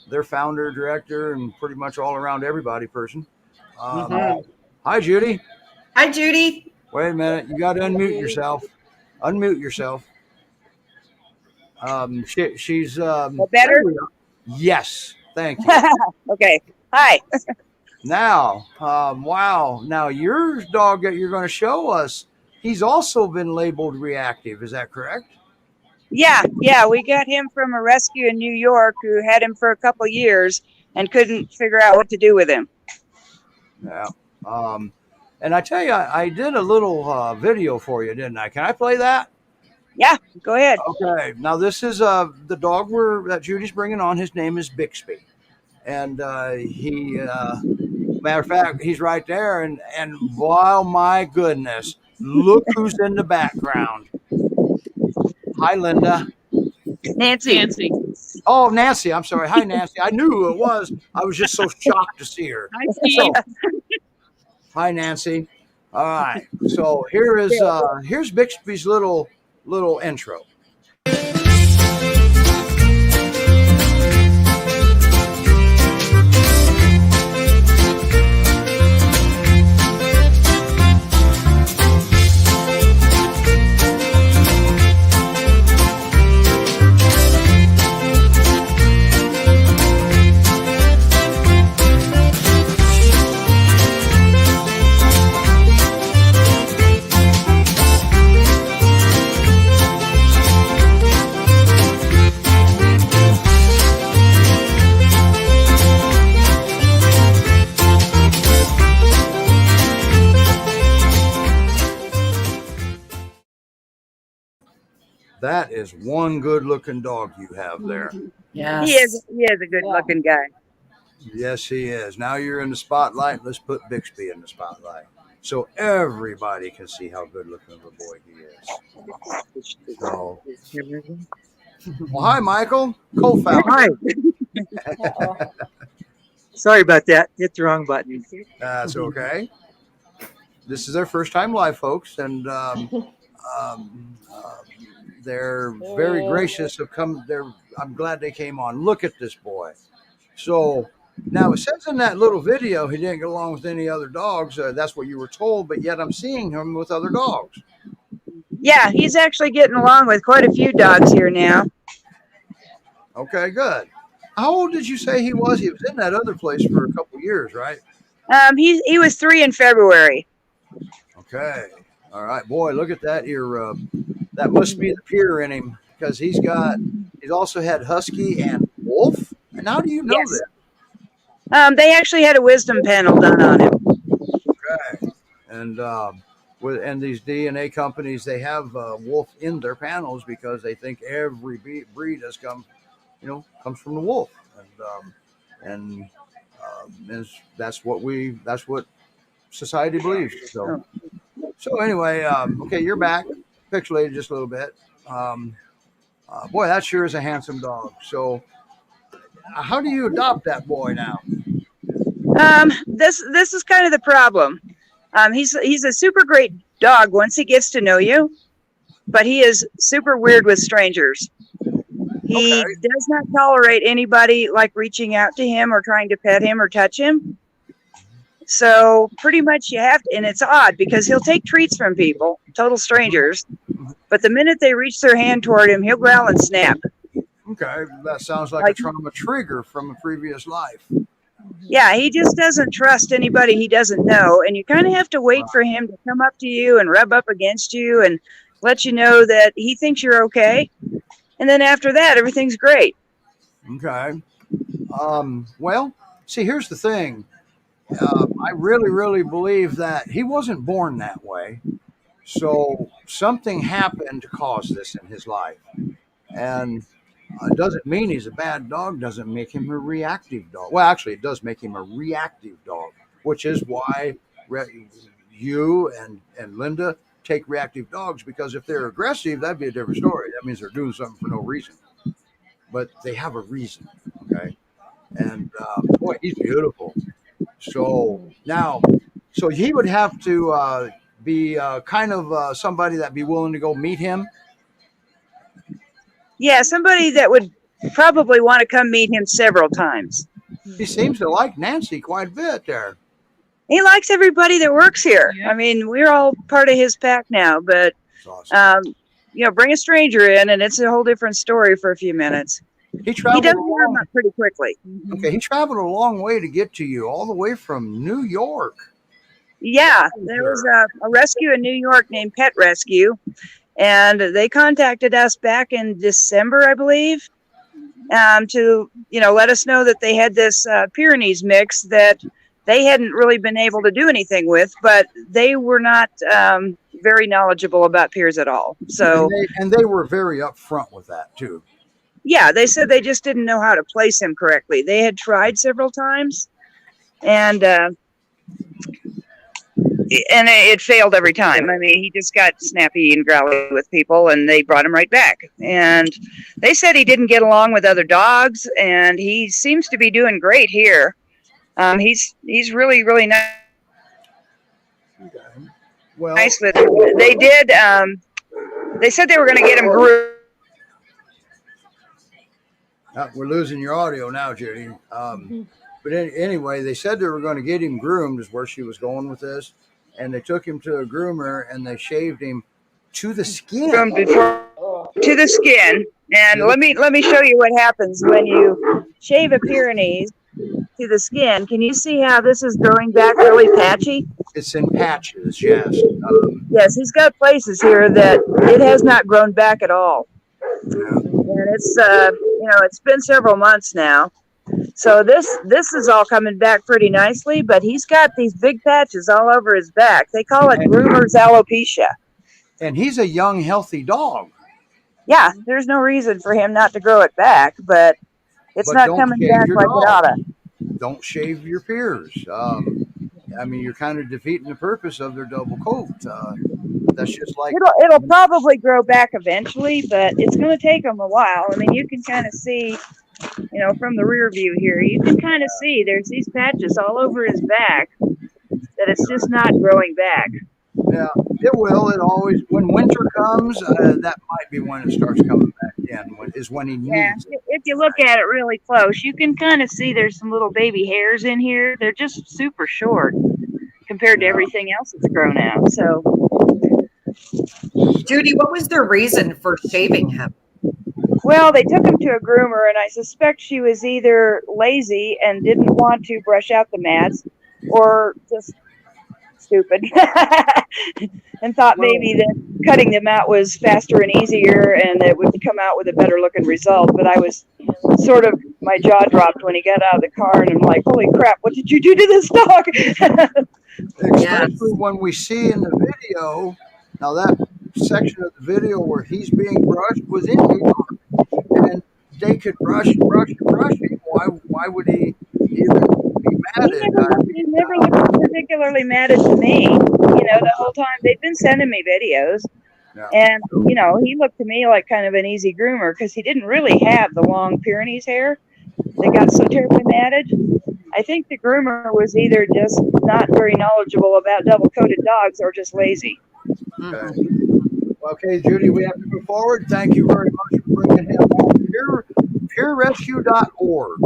S1: their founder, director, and pretty much all around everybody person. Hi, Judy.
S2: Hi, Judy.
S1: Wait a minute. You got to unmute yourself. Unmute yourself. She's
S7: better?
S1: Yes. Thank you.
S7: Okay. Hi.
S1: Now, wow. Now, your dog that you're going to show us, he's also been labeled reactive. Is that correct?
S7: Yeah. We got him from a rescue in New York who had him for a couple years and couldn't figure out what to do with him.
S1: Yeah. And I tell you, I did a little video for you, didn't I? Can I play that?
S7: Yeah, go ahead.
S1: Okay. Now, this is the dog that Judy's bringing on. His name is Bixby. And he, matter of fact, he's right there. And wow, my goodness, look who's in the background. Hi, Linda.
S7: Nancy.
S1: Oh, Nancy. I'm sorry. Hi, Nancy. I knew who it was. I was just so shocked to see her.
S7: Hi, Steve.
S1: Hi, Nancy. All right. So here's Bixby's little intro. That is one good looking dog you have there.
S2: Yes.
S7: He is a good looking guy.
S1: Yes, he is. Now you're in the spotlight. Let's put Bixby in the spotlight so everybody can see how good looking of a boy he is. So, well, hi, Michael, co-founder.
S8: Hi.
S6: Uh-oh.
S8: Sorry about that. Hit the wrong button.
S1: That's okay. This is their first time live, folks, and they're very gracious of come. I'm glad they came on. Look at this boy. So now it says in that little video he didn't get along with any other dogs. That's what you were told, but yet I'm seeing him with other dogs.
S7: Yeah, he's actually getting along with quite a few dogs here now.
S1: Okay, good. How old did you say he was? He was in that other place for a couple years, right?
S7: He was 3 in February.
S1: Okay. All right, boy, look at that ear. That must be the peer in him because he's also had husky and wolf. And how do you know
S7: Yes.
S1: that?
S7: They actually had a wisdom panel done on him.
S1: Okay. And these DNA companies, they have wolf in their panels because they think every breed has comes from the wolf, and that's what society believes. So anyway, okay, you're back, pixelated just a little bit. Boy, that sure is a handsome dog. So, how do you adopt that boy now?
S7: This is kind of the problem. He's a super great dog once he gets to know you, but he is super weird with strangers. He does not tolerate anybody like reaching out to him or trying to pet him or touch him. So pretty much you have to, and it's odd because he'll take treats from people, total strangers, but the minute they reach their hand toward him, he'll growl and snap.
S1: Okay, that sounds like a trauma trigger from a previous life.
S7: Yeah, he just doesn't trust anybody he doesn't know, and you kind of have to wait for him to come up to you and rub up against you and let you know that he thinks you're okay. And then after that, everything's great.
S1: Okay. Well, see, here's the thing. I really, really believe that he wasn't born that way. So something happened to cause this in his life. And it doesn't mean he's a bad dog, doesn't make him a reactive dog. Well, actually, it does make him a reactive dog, which is why you and Linda take reactive dogs, because if they're aggressive, that'd be a different story. That means they're doing something for no reason. But they have a reason, okay? And boy, he's beautiful. So now, so he would have to be kind of somebody that'd be willing to go meet him.
S7: Yeah, somebody that would probably want to come meet him several times.
S1: He seems to like Nancy quite a bit there.
S7: He likes everybody that works here. Yeah. I mean, we're all part of his pack now, but awesome. Bring a stranger in and it's a whole different story for a few minutes. He does warm up pretty quickly.
S1: Okay, he traveled a long way to get to you, all the way from New York.
S7: Yeah, there was a rescue in New York named PyRescue, and they contacted us back in December, I believe, to let us know that they had this Pyrenees mix that they hadn't really been able to do anything with, but they were not very knowledgeable about peers at all. So
S1: and they were very upfront with that too.
S7: Yeah, they said they just didn't know how to place him correctly. They had tried several times, and it failed every time. I mean, he just got snappy and growly with people, and they brought him right back. And they said he didn't get along with other dogs, and he seems to be doing great here. He's really, really nice.
S1: Okay. Well,
S7: nice with him. They did. They said they were going to get him groomed.
S1: We're losing your audio now, Judy. But anyway, they said they were going to get him groomed, is where she was going with this. And they took him to a groomer and they shaved him to the skin.
S7: To the skin. And let me show you what happens when you shave a Pyrenees to the skin. Can you see how this is growing back really patchy?
S1: It's in patches, yes.
S7: Yes, he's got places here that it has not grown back at all. Yeah. And it's it's been several months now. So this is all coming back pretty nicely, but he's got these big patches all over his back. They call it groomer's alopecia.
S1: And he's a young, healthy dog.
S7: Yeah, there's no reason for him not to grow it back, but It's
S1: But
S7: not
S1: don't
S7: coming
S1: shave
S7: back
S1: your
S7: like it
S1: dog.
S7: oughta.
S1: Don't shave your peers. I mean, you're kind of defeating the purpose of their double coat. That's just like
S7: It'll probably grow back eventually, but it's going to take them a while. I mean, you can kind of see, you know, from the rear view here, you can kind of see there's these patches all over his back that it's just not growing back.
S1: yeah, it will. It always when winter comes, that might be when it starts coming back in. When he
S7: Yeah,
S1: needs it.
S7: if you look at it really close, you can kind of see there's some little baby hairs in here. They're just super short compared to
S1: Yeah.
S7: everything else that's grown out. So,
S2: Judy, what was the reason for shaving him?
S7: well, they took him to a groomer, and I suspect she was either lazy and didn't want to brush out the mats, or just stupid and thought maybe that cutting them out was faster and easier and it would come out with a better looking result. But I was sort of, my jaw dropped when he got out of the car, and I'm like, holy crap, what did you do to this dog?
S1: Especially when we see in the video. Now that section of the video where he's being brushed was in the yard, and they could brush him. Why would he even be mad
S7: He never looked particularly mad at me, you know, the whole time. They've been sending me videos.
S1: Yeah.
S7: And, you know, he looked to me like kind of an easy groomer because he didn't really have the long Pyrenees hair that got so terribly matted. I think the groomer was either just not very knowledgeable about double-coated dogs or just lazy.
S1: Okay. Okay, Judy, we have to move forward. Thank you very much for bringing him on. PyRescue.org.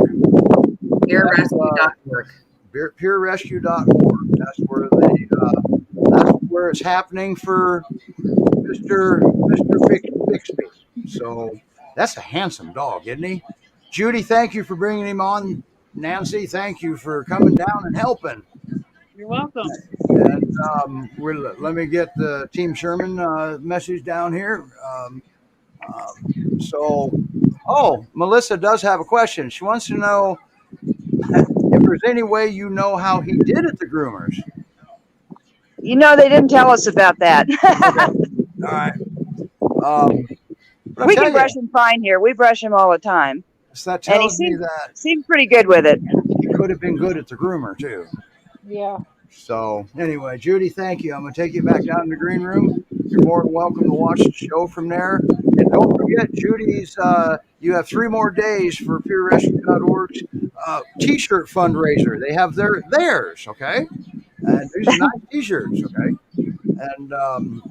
S2: PyRescue.org.
S1: PyRescue.org. That's where it's happening for Mr. Bixby. So that's a handsome dog, isn't he? Judy, thank you for bringing him on. Nancy, thank you for coming down and helping.
S7: You're welcome.
S1: And let me get the Team Sherman message down here. Melissa does have a question. She wants to know if there's any way you know how he did at the groomers.
S7: You know, they didn't tell us about that.
S1: Okay. All right.
S7: We can brush him fine here. We brush him all the time.
S1: So that tells me that
S7: seemed pretty good with it.
S1: He could have been good at the groomer too.
S6: Yeah.
S1: So anyway, Judy, thank you. I'm going to take you back down in the green room. You're more than welcome to watch the show from there. And don't forget, Judy's, you have 3 more days for PyRescue.org's t-shirt fundraiser. They have theirs, okay? And these are nice t-shirts, okay? And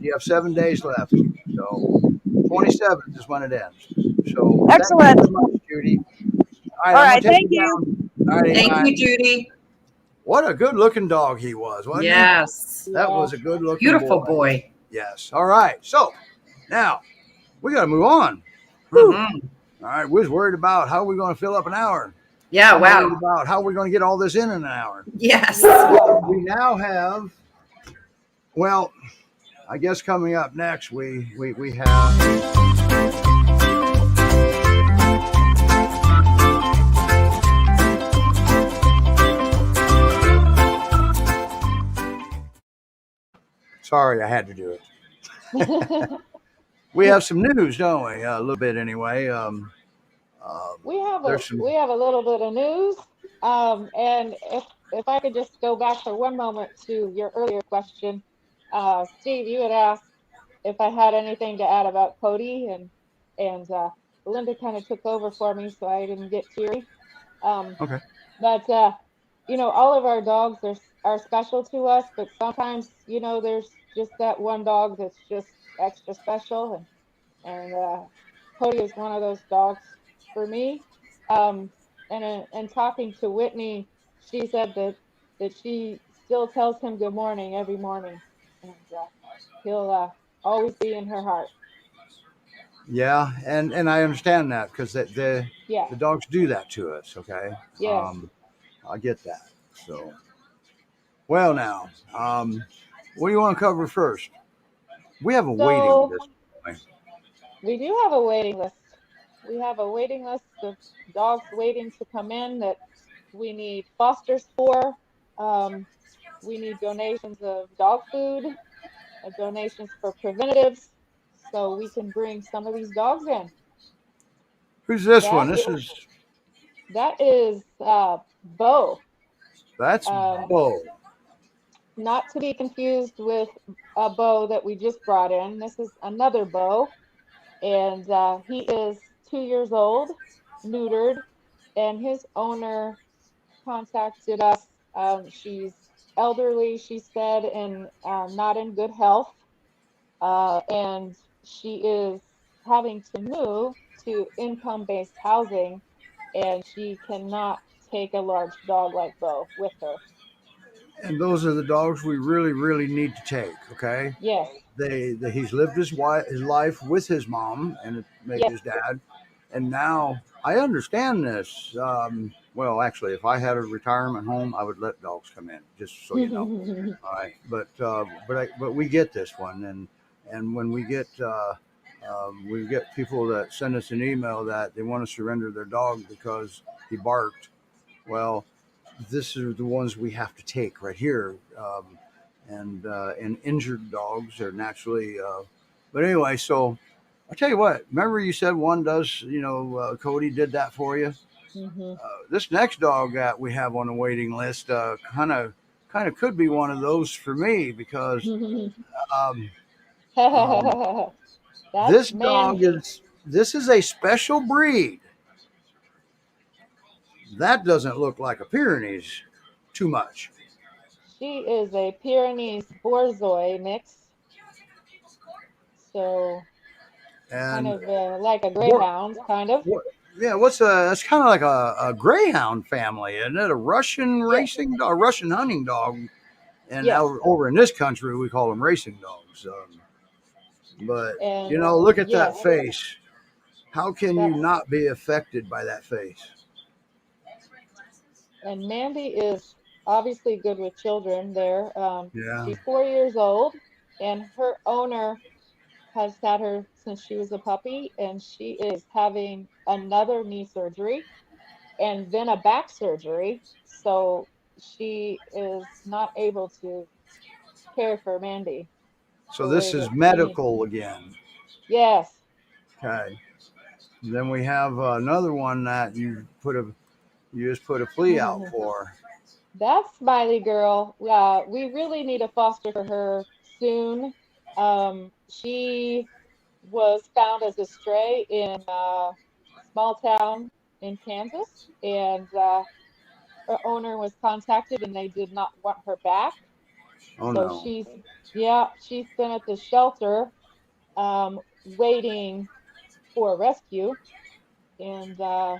S1: you have 7 days left. So 27th is when it ends. So
S7: excellent.
S1: Thank you very much, Judy.
S7: All right, thank you.
S1: All right,
S2: thank you, Judy.
S1: What a good-looking dog he was, wasn't he?
S2: Yes.
S1: That was a good-looking
S2: beautiful boy.
S1: Yes. All right. So now we got to move on.
S2: Mm-hmm.
S1: All right. We was worried about how we're going to fill up an hour.
S2: Yeah. Wow.
S1: Worried about how we're going to get all this in an hour.
S2: Yes.
S1: We now have. Well, I guess coming up next, we have. Sorry, I had to do it. We have some news, don't we? A little bit, anyway.
S6: We have a little bit of news, and if I could just go back for one moment to your earlier question, Steve, you had asked if I had anything to add about Kody, and Linda kind of took over for me, so I didn't get teary.
S1: Okay.
S6: But you know, all of our dogs are special to us, but sometimes, you know, there's just that one dog that's just extra special, and Kody is one of those dogs for me. And talking to Whitney, she said that she still tells him good morning every morning, and he'll always be in her heart.
S1: Yeah, and I understand that because the
S6: Yeah.
S1: dogs do that to us. Okay.
S6: Yes.
S1: I get that. So, well, now, what do you want to cover first? We have a waiting list.
S6: We do have a waiting list. We have a waiting list of dogs waiting to come in that we need fosters for. We need donations of dog food, donations for preventatives, so we can bring some of these dogs in.
S1: Who's this one? This is
S6: That is Bo.
S1: That's
S6: Um,
S1: Bo.
S6: Not to be confused with a Bo that we just brought in. This is another Bo, and he is 2 years old, neutered, and his owner contacted us. She's elderly, she said, and not in good health, and she is having to move to income-based housing, and she cannot take a large dog like Bo with her.
S1: And those are the dogs we really, really need to take. Okay,
S6: Yes,
S1: he's lived his life with his mom and maybe
S6: yes.
S1: his dad, and now I understand this. Well, actually, if I had a retirement home, I would let dogs come in, just so you know. All right, but we get this one, and when we get people that send us an email that they want to surrender their dog because he barked. Well, this are the ones we have to take right here, and injured dogs are naturally. But anyway, so I tell you what. Remember, you said one does. Kody did that for you.
S6: Mhm.
S1: This next dog that we have on the waiting list, kind of could be one of those for me because um, um,
S6: That's Mandy.
S1: this is a special breed that doesn't look like a Pyrenees too much.
S6: She is a Pyrenees Borzoi mix, so kind
S1: And
S6: of like a
S1: what,
S6: greyhound, kind of.
S1: what yeah, that's kind of like a greyhound family, isn't it? A Russian
S6: Yes,
S1: racing dog, a Russian hunting dog, and
S6: yes.
S1: over in this country we call them racing dogs. But
S6: And
S1: look at that
S6: yes,
S1: face. How can you
S6: that's
S1: not be affected by that face?
S6: and Mandy is obviously good with children there.
S1: Yeah.
S6: She's 4 years old, and her owner has had her since she was a puppy, and she is having another knee surgery and then a back surgery. So she is not able to care for Mandy
S1: So
S6: the
S1: this
S6: way
S1: is
S6: that she needs
S1: medical
S6: to.
S1: again.
S6: Yes.
S1: Okay. Then we have another one that you just put a plea out for.
S6: That's Smiley Girl. We really need a foster for her soon. She was found as a stray in a small town in Kansas, and her owner was contacted, and they did not want her back.
S1: Oh
S6: So
S1: no.
S6: yeah, she's been at the shelter, waiting for a rescue, and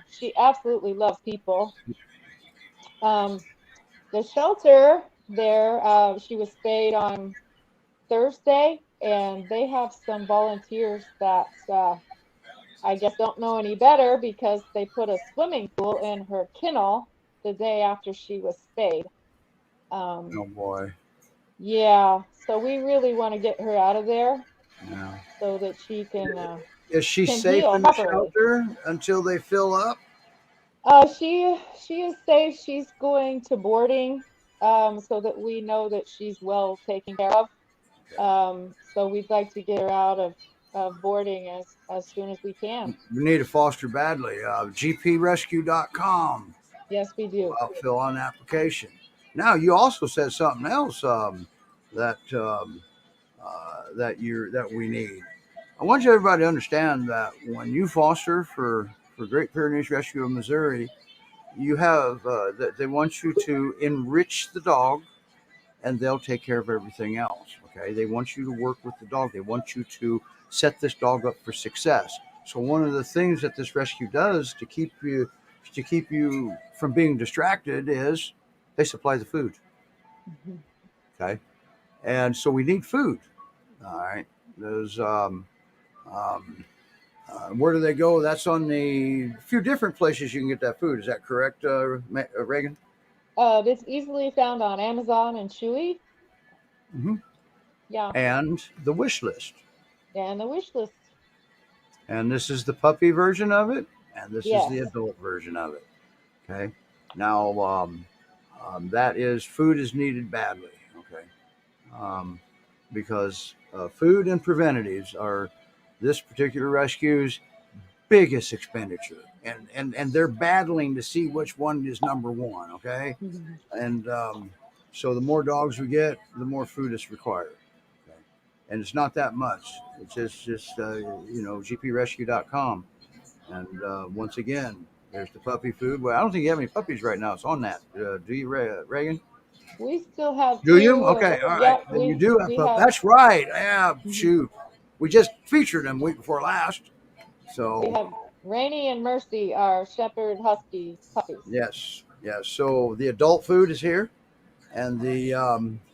S6: she absolutely loves people. Um, the shelter there, she was spayed on Thursday, and they have some volunteers that I guess don't know any better because they put a swimming pool in her kennel the day after she was spayed. Um,
S1: Oh boy.
S6: yeah, so we really want to get her out of there
S1: Yeah.
S6: so that she
S1: Is she
S6: can
S1: safe
S6: heal
S1: in the
S6: properly.
S1: shelter until they fill up?
S6: She is safe. She's going to boarding, so that we know that she's well taken care of. So we'd like to get her out of boarding as soon as we can.
S1: We need a foster badly. GPRescue.com.
S6: Yes, we do.
S1: Fill out an application. Now you also said something else that that we need. I want everybody to understand that when you foster for Great Pyrenees Rescue of Missouri, you have that they want you to enrich the dog, and they'll take care of everything else. Okay, they want you to work with the dog. They want you to set this dog up for success. So one of the things that this rescue does to keep you from being distracted is they supply the food.
S6: Mhm.
S1: Okay, and so we need food. All right, there's um, where do they go? That's on the few different places you can get that food. Is that correct, Reagan?
S6: It's easily found on Amazon and Chewy.
S1: Mm-hmm.
S6: Yeah,
S1: And the wish list.
S6: and the wish list.
S1: And this is the puppy version of it, and this is the
S6: Yes.
S1: adult version of it. Okay. Now, that is food is needed badly. Okay. Um, because food and preventatives are this particular rescue's biggest expenditure. and they're battling to see which one is number one. Okay, and so the more dogs we get, the more food is required. Okay? And it's not that much. It's just GPRescue.com. And once again, there's the puppy food. Well, I don't think you have any puppies right now. It's on that. Do you, Reagan?
S6: We still have
S1: Do you?
S6: two.
S1: Okay, all right.
S6: Yep,
S1: Then you do have
S6: we
S1: puppies.
S6: have.
S1: That's right. Yeah, shoot. We just featured them week before last.
S6: We
S1: So
S6: have Rainy and Mercy, our Shepherd Husky puppies.
S1: yes. So the adult food is here, and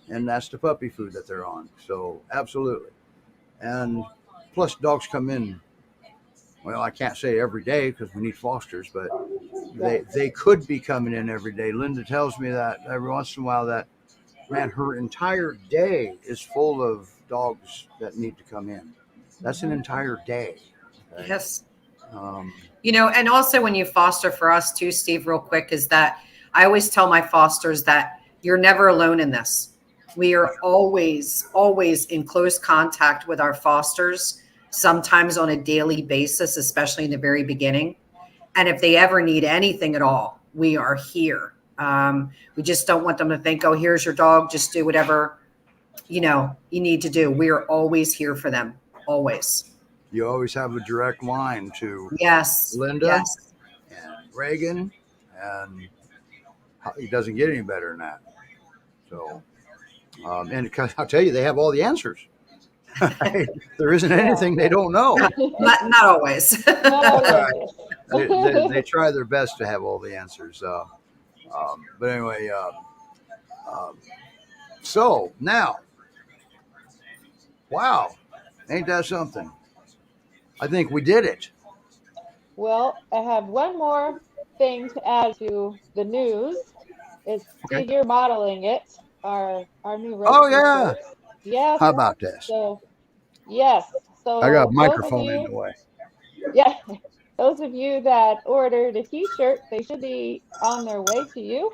S1: and that's the puppy food that they're on. So absolutely. And plus dogs come in. Well, I can't say every day because we need fosters, but they could be coming in every day. Linda tells me that every once in a while that, man, her entire day is full of dogs that need to come in. That's an entire day. Okay?
S2: Yes.
S1: Um,
S2: And also when you foster for us too, Steve, real quick, is that I always tell my fosters that you're never alone in this. We are always, always in close contact with our fosters, sometimes on a daily basis, especially in the very beginning. And if they ever need anything at all, we are here. We just don't want them to think, oh, here's your dog, just do whatever, you need to do. We are always here for them, always.
S1: you always have a direct line to
S2: Yes.
S1: Linda
S2: Yes.
S1: and Reagan, and it doesn't get any better than that. So, and I'll tell you, they have all the answers. There isn't anything they don't know.
S2: Not always.
S1: They try their best to have all the answers. But anyway, so now, wow, ain't that something? I think we did it.
S6: Well, I have one more thing to add to the news. It's Steve, you're modeling it. Our new road.
S1: Oh yeah.
S6: Shirts. Yes.
S1: How about this?
S6: So yes. So
S1: I got a
S6: those
S1: microphone
S6: of you,
S1: in the way.
S6: yeah, those of you that ordered a T-shirt, they should be on their way to you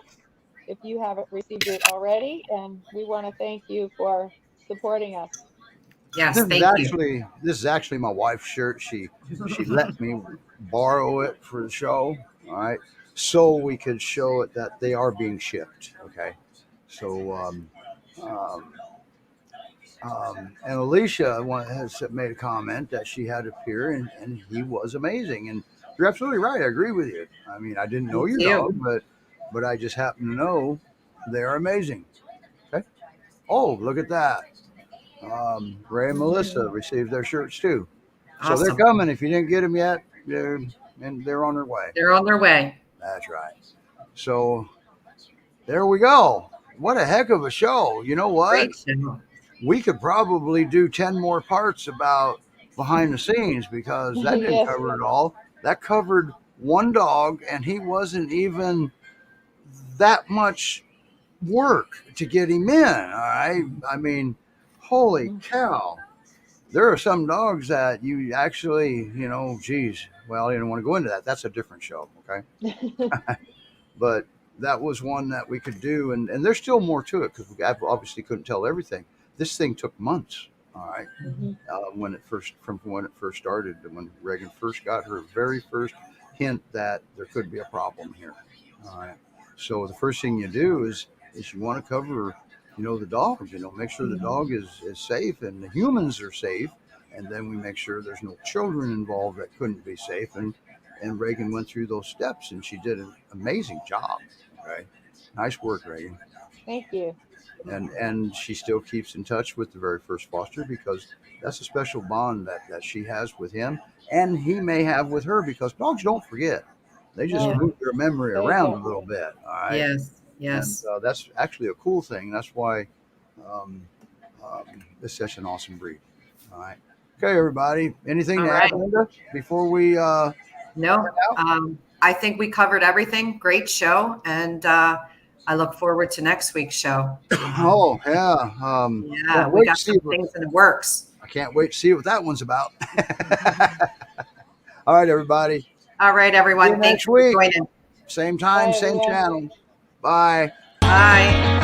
S6: if you haven't received it already. And we want to thank you for supporting us.
S2: Yes,
S1: This
S2: thank you.
S1: this is actually my wife's shirt. She let me borrow it for the show. All right, so we could show it that they are being shipped. Okay, so and Alicia has made a comment that she had appear and he was amazing. And you're absolutely right. I agree with you. I mean, I didn't know your dog, but I just happen to know they're amazing. Okay. Oh, look at that. Ray and Melissa received their shirts too. So
S2: Awesome.
S1: they're coming. If you didn't get them yet, they're on their way.
S2: They're on their way.
S1: That's right. So there we go. What a heck of a show. You know what?
S2: Great show.
S1: We could probably do 10 more parts about behind the scenes because that didn't
S6: Yes.
S1: cover it all. That covered one dog, and he wasn't even that much work to get him in. All right. I mean, holy cow. There are some dogs that you actually, geez, well, I didn't want to go into that. That's a different show. Okay. But that was one that we could do. And there's still more to it because we obviously couldn't tell everything. This thing took months. All right. When it first started, when Regan first got her very first hint that there could be a problem here. All right. So the first thing you do is you want to cover, the dogs, make sure the dog is safe and the humans are safe. And then we make sure there's no children involved that couldn't be safe. And Regan went through those steps and she did an amazing job. Okay. Nice work, Regan.
S6: Thank you.
S1: And she still keeps in touch with the very first foster because that's a special bond that she has with him and he may have with her because dogs don't forget. They just move their memory around a little bit. All right.
S2: Yes.
S1: And that's actually a cool thing. That's why it's such an awesome breed. All right. Okay, everybody. Anything to add, Linda, before we
S2: No. I think we covered everything. Great show. And I look forward to next week's show.
S1: Oh, yeah.
S2: We got some things in the works.
S1: I can't wait to see what that one's about. All right, everybody.
S2: All right, everyone. Thanks for joining.
S1: Same time, same channel. Bye.
S2: Bye.